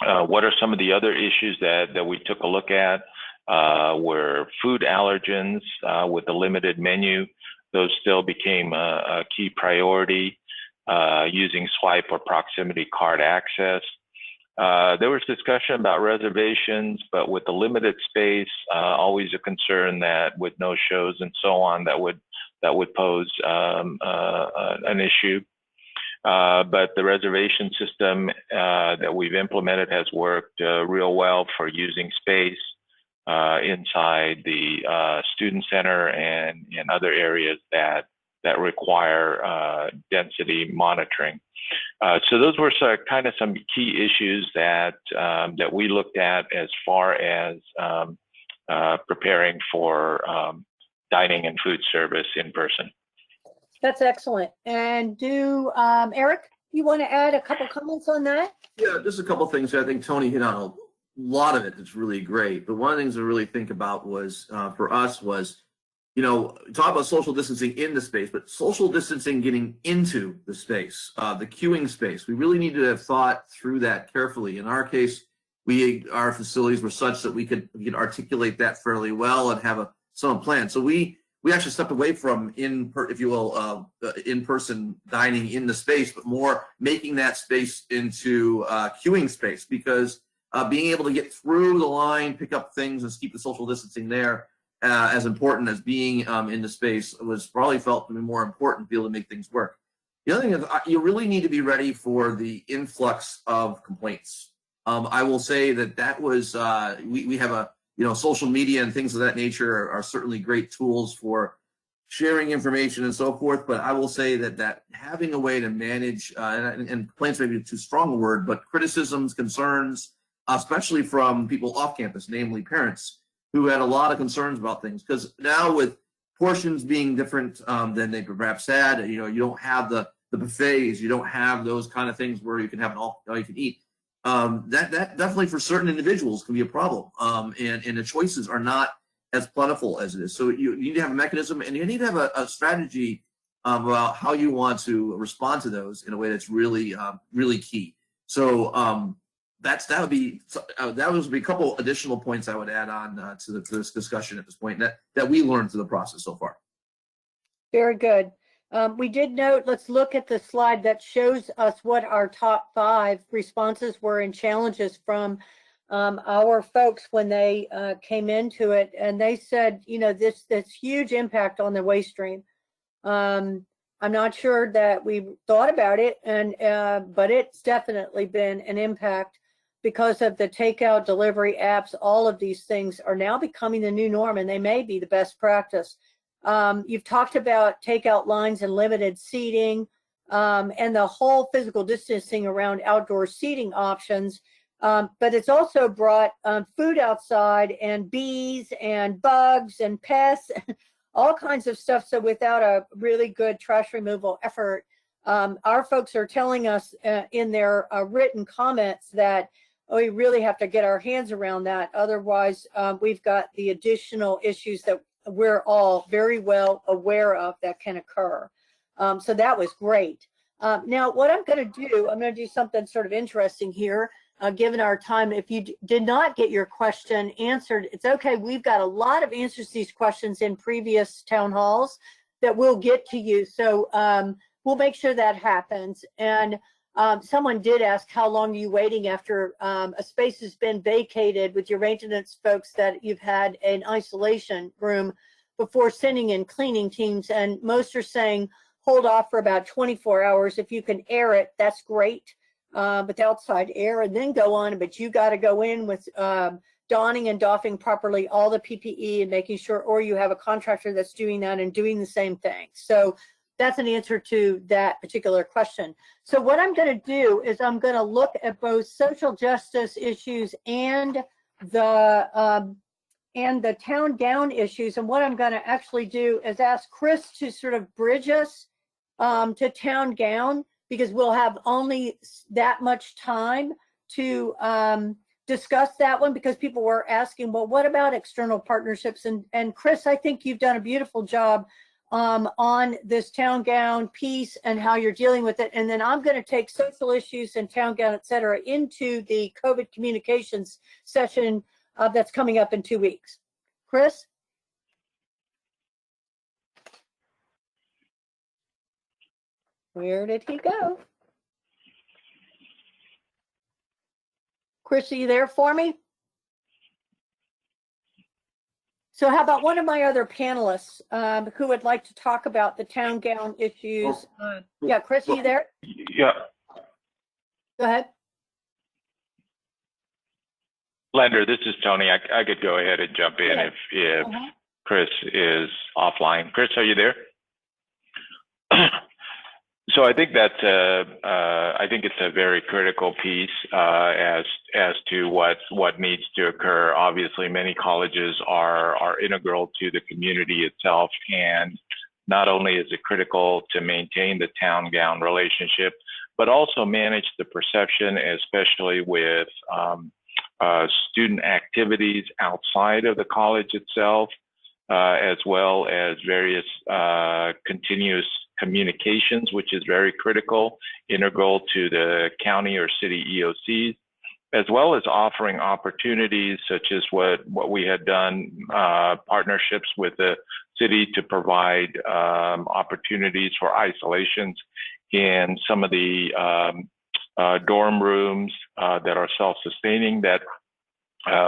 What are some of the other issues that we took a look at? Were food allergens with the limited menu. Those still became a key priority. Using swipe or proximity card access. There was discussion about reservations, but with the limited space, always a concern that with no shows and so on, that would pose an issue. But the reservation system that we've implemented has worked real well for using space inside the student center and in other areas that require density monitoring. So those were kind of some key issues that we looked at as far as preparing for dining and food service in person. That's excellent. And Eric, you want to add a couple comments on that? Yeah, just a couple things. I think Tony hit on a lot of it. It's really great. But one of the things to really think about was, for us was, talk about social distancing in the space, but social distancing getting into the space, the queuing space. We really need to have thought through that carefully. In our case, our facilities were such that we could articulate that fairly well and have some plan. So we actually stepped away from in-person dining in the space, but more making that space into queuing space, because being able to get through the line, pick up things, and keep the social distancing there, as important as being in the space, was probably felt to be more important to be able to make things work. The other thing is you really need to be ready for the influx of complaints. I will say that was, we have social media and things of that nature are certainly great tools for sharing information and so forth, but I will say that having a way to manage, and complaints may be too strong a word, but criticisms, concerns, especially from people off campus, namely parents, who had a lot of concerns about things, because now with portions being different than they perhaps had, you don't have the buffets, you don't have those kind of things where you can have all you can eat. That definitely for certain individuals can be a problem, and the choices are not as plentiful as it is. So you need to have a mechanism, and you need to have a strategy about how you want to respond to those in a way that's really really key. So that would be a couple additional points I would add on to this discussion at this point that we learned through the process so far. Very good. We did note, let's look at the slide that shows us what our top 5 responses were and challenges from our folks when they came into it. And they said, this huge impact on the waste stream. I'm not sure that we thought about it, but it's definitely been an impact. because of the takeout delivery apps, all of these things are now becoming the new norm, and they may be the best practice. You've talked about takeout lines and limited seating, and the whole physical distancing around outdoor seating options. But it's also brought food outside and bees and bugs and pests, all kinds of stuff. So without a really good trash removal effort, our folks are telling us in their written comments that we really have to get our hands around that. Otherwise, we've got the additional issues that we're all very well aware of that can occur. So that was great. Now, what I'm going to do, I'm going to do something sort of interesting here, given our time. If you did not get your question answered, it's okay. We've got a lot of answers to these questions in previous town halls that we'll get to you. So we'll make sure that happens. And someone did ask, how long are you waiting after a space has been vacated with your maintenance folks that you've had an isolation room before sending in cleaning teams? And most are saying, hold off for about 24 hours. If you can air it, that's great, with outside air, and then go on. But you got to go in with donning and doffing properly all the PPE and making sure, or you have a contractor that's doing that and doing the same thing. So that's an answer to that particular question. So what I'm going to do is I'm going to look at both social justice issues and the town gown issues. And what I'm going to actually do is ask Chris to sort of bridge us to town gown, because we'll have only that much time to discuss that one, because people were asking, well, what about external partnerships? And Chris, I think you've done a beautiful job on this town gown piece and how you're dealing with it. And then I'm going to take social issues and town gown, et cetera, into the COVID communications session that's coming up in 2 weeks. Chris? Where did he go? Chris, are you there for me? So how about one of my other panelists who would like to talk about the town gown issues? Yeah, Chris, are you there? Yeah. Go ahead. Lander, this is Tony. I could go ahead and jump in if Chris is offline. Chris, are you there? So I think that's I think it's a very critical piece as to what needs to occur. Obviously, many colleges are integral to the community itself, and not only is it critical to maintain the town gown relationship, but also manage the perception, especially with student activities outside of the college itself, as well as various continuous communications, which is very critical, integral to the county or city EOCs, as well as offering opportunities such as what we had done, partnerships with the city to provide opportunities for isolations in some of the dorm rooms that are self-sustaining, that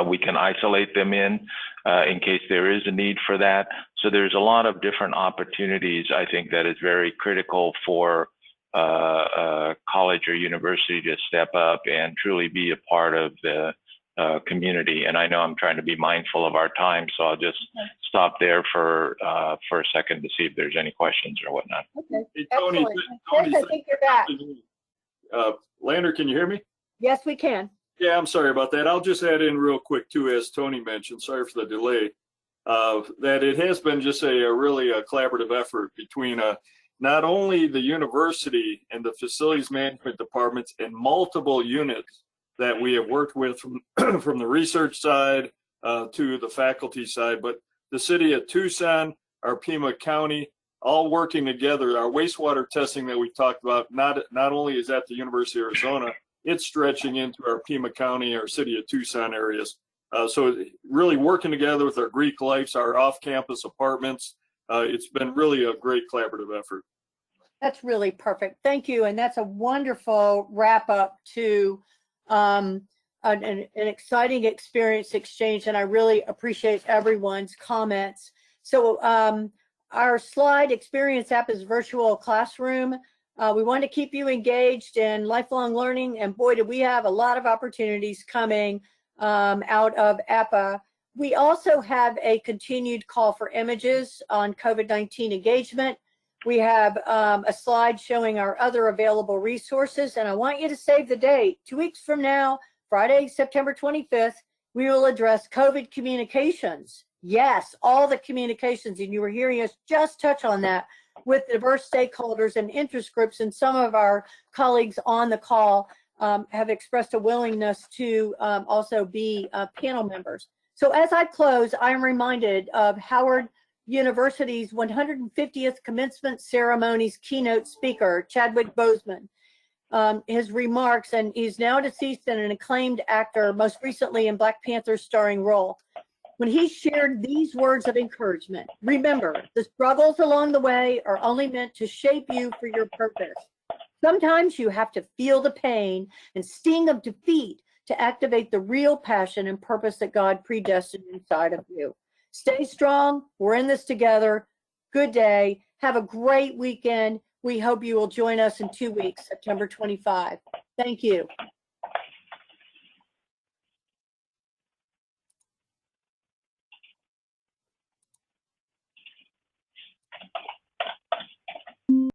we can isolate them in case there is a need for that. So there's a lot of different opportunities, I think, that is very critical for a college or university to step up and truly be a part of the community. And I know I'm trying to be mindful of our time, so I'll just stop there for a second to see if there's any questions or whatnot. Okay. Hey, Tony, Chris, I think you're back. Lander, can you hear me? Yes, we can. Yeah, I'm sorry about that. I'll just add in real quick too, as Tony mentioned, sorry for the delay, that it has been just really a collaborative effort between not only the university and the facilities management departments and multiple units that we have worked with from the research side to the faculty side, but the city of Tucson, our Pima County, all working together. Our wastewater testing that we talked about, not only is at the University of Arizona, it's stretching into our Pima County, our city of Tucson areas. So really working together with our Greek Lives, our off-campus apartments. It's been really a great collaborative effort. That's really perfect. Thank you. And that's a wonderful wrap up to an exciting experience exchange. And I really appreciate everyone's comments. So our slide experience app is virtual classroom. We want to keep you engaged in lifelong learning, and boy, do we have a lot of opportunities coming out of APPA. We also have a continued call for images on COVID-19 engagement. We have a slide showing our other available resources, and I want you to save the date. 2 weeks from now, Friday, September 25th, we will address COVID communications. Yes, all the communications, and you were hearing us just touch on that with diverse stakeholders and interest groups, and some of our colleagues on the call have expressed a willingness to also be panel members. So as I close, I'm reminded of Howard University's 150th commencement ceremony's keynote speaker, Chadwick Boseman. His remarks, and he's now deceased and an acclaimed actor, most recently in Black Panther's starring role. When he shared these words of encouragement: remember, the struggles along the way are only meant to shape you for your purpose. Sometimes you have to feel the pain and sting of defeat to activate the real passion and purpose that God predestined inside of you. Stay strong. We're in this together. Good day. Have a great weekend. We hope you will join us in 2 weeks, September 25. Thank you.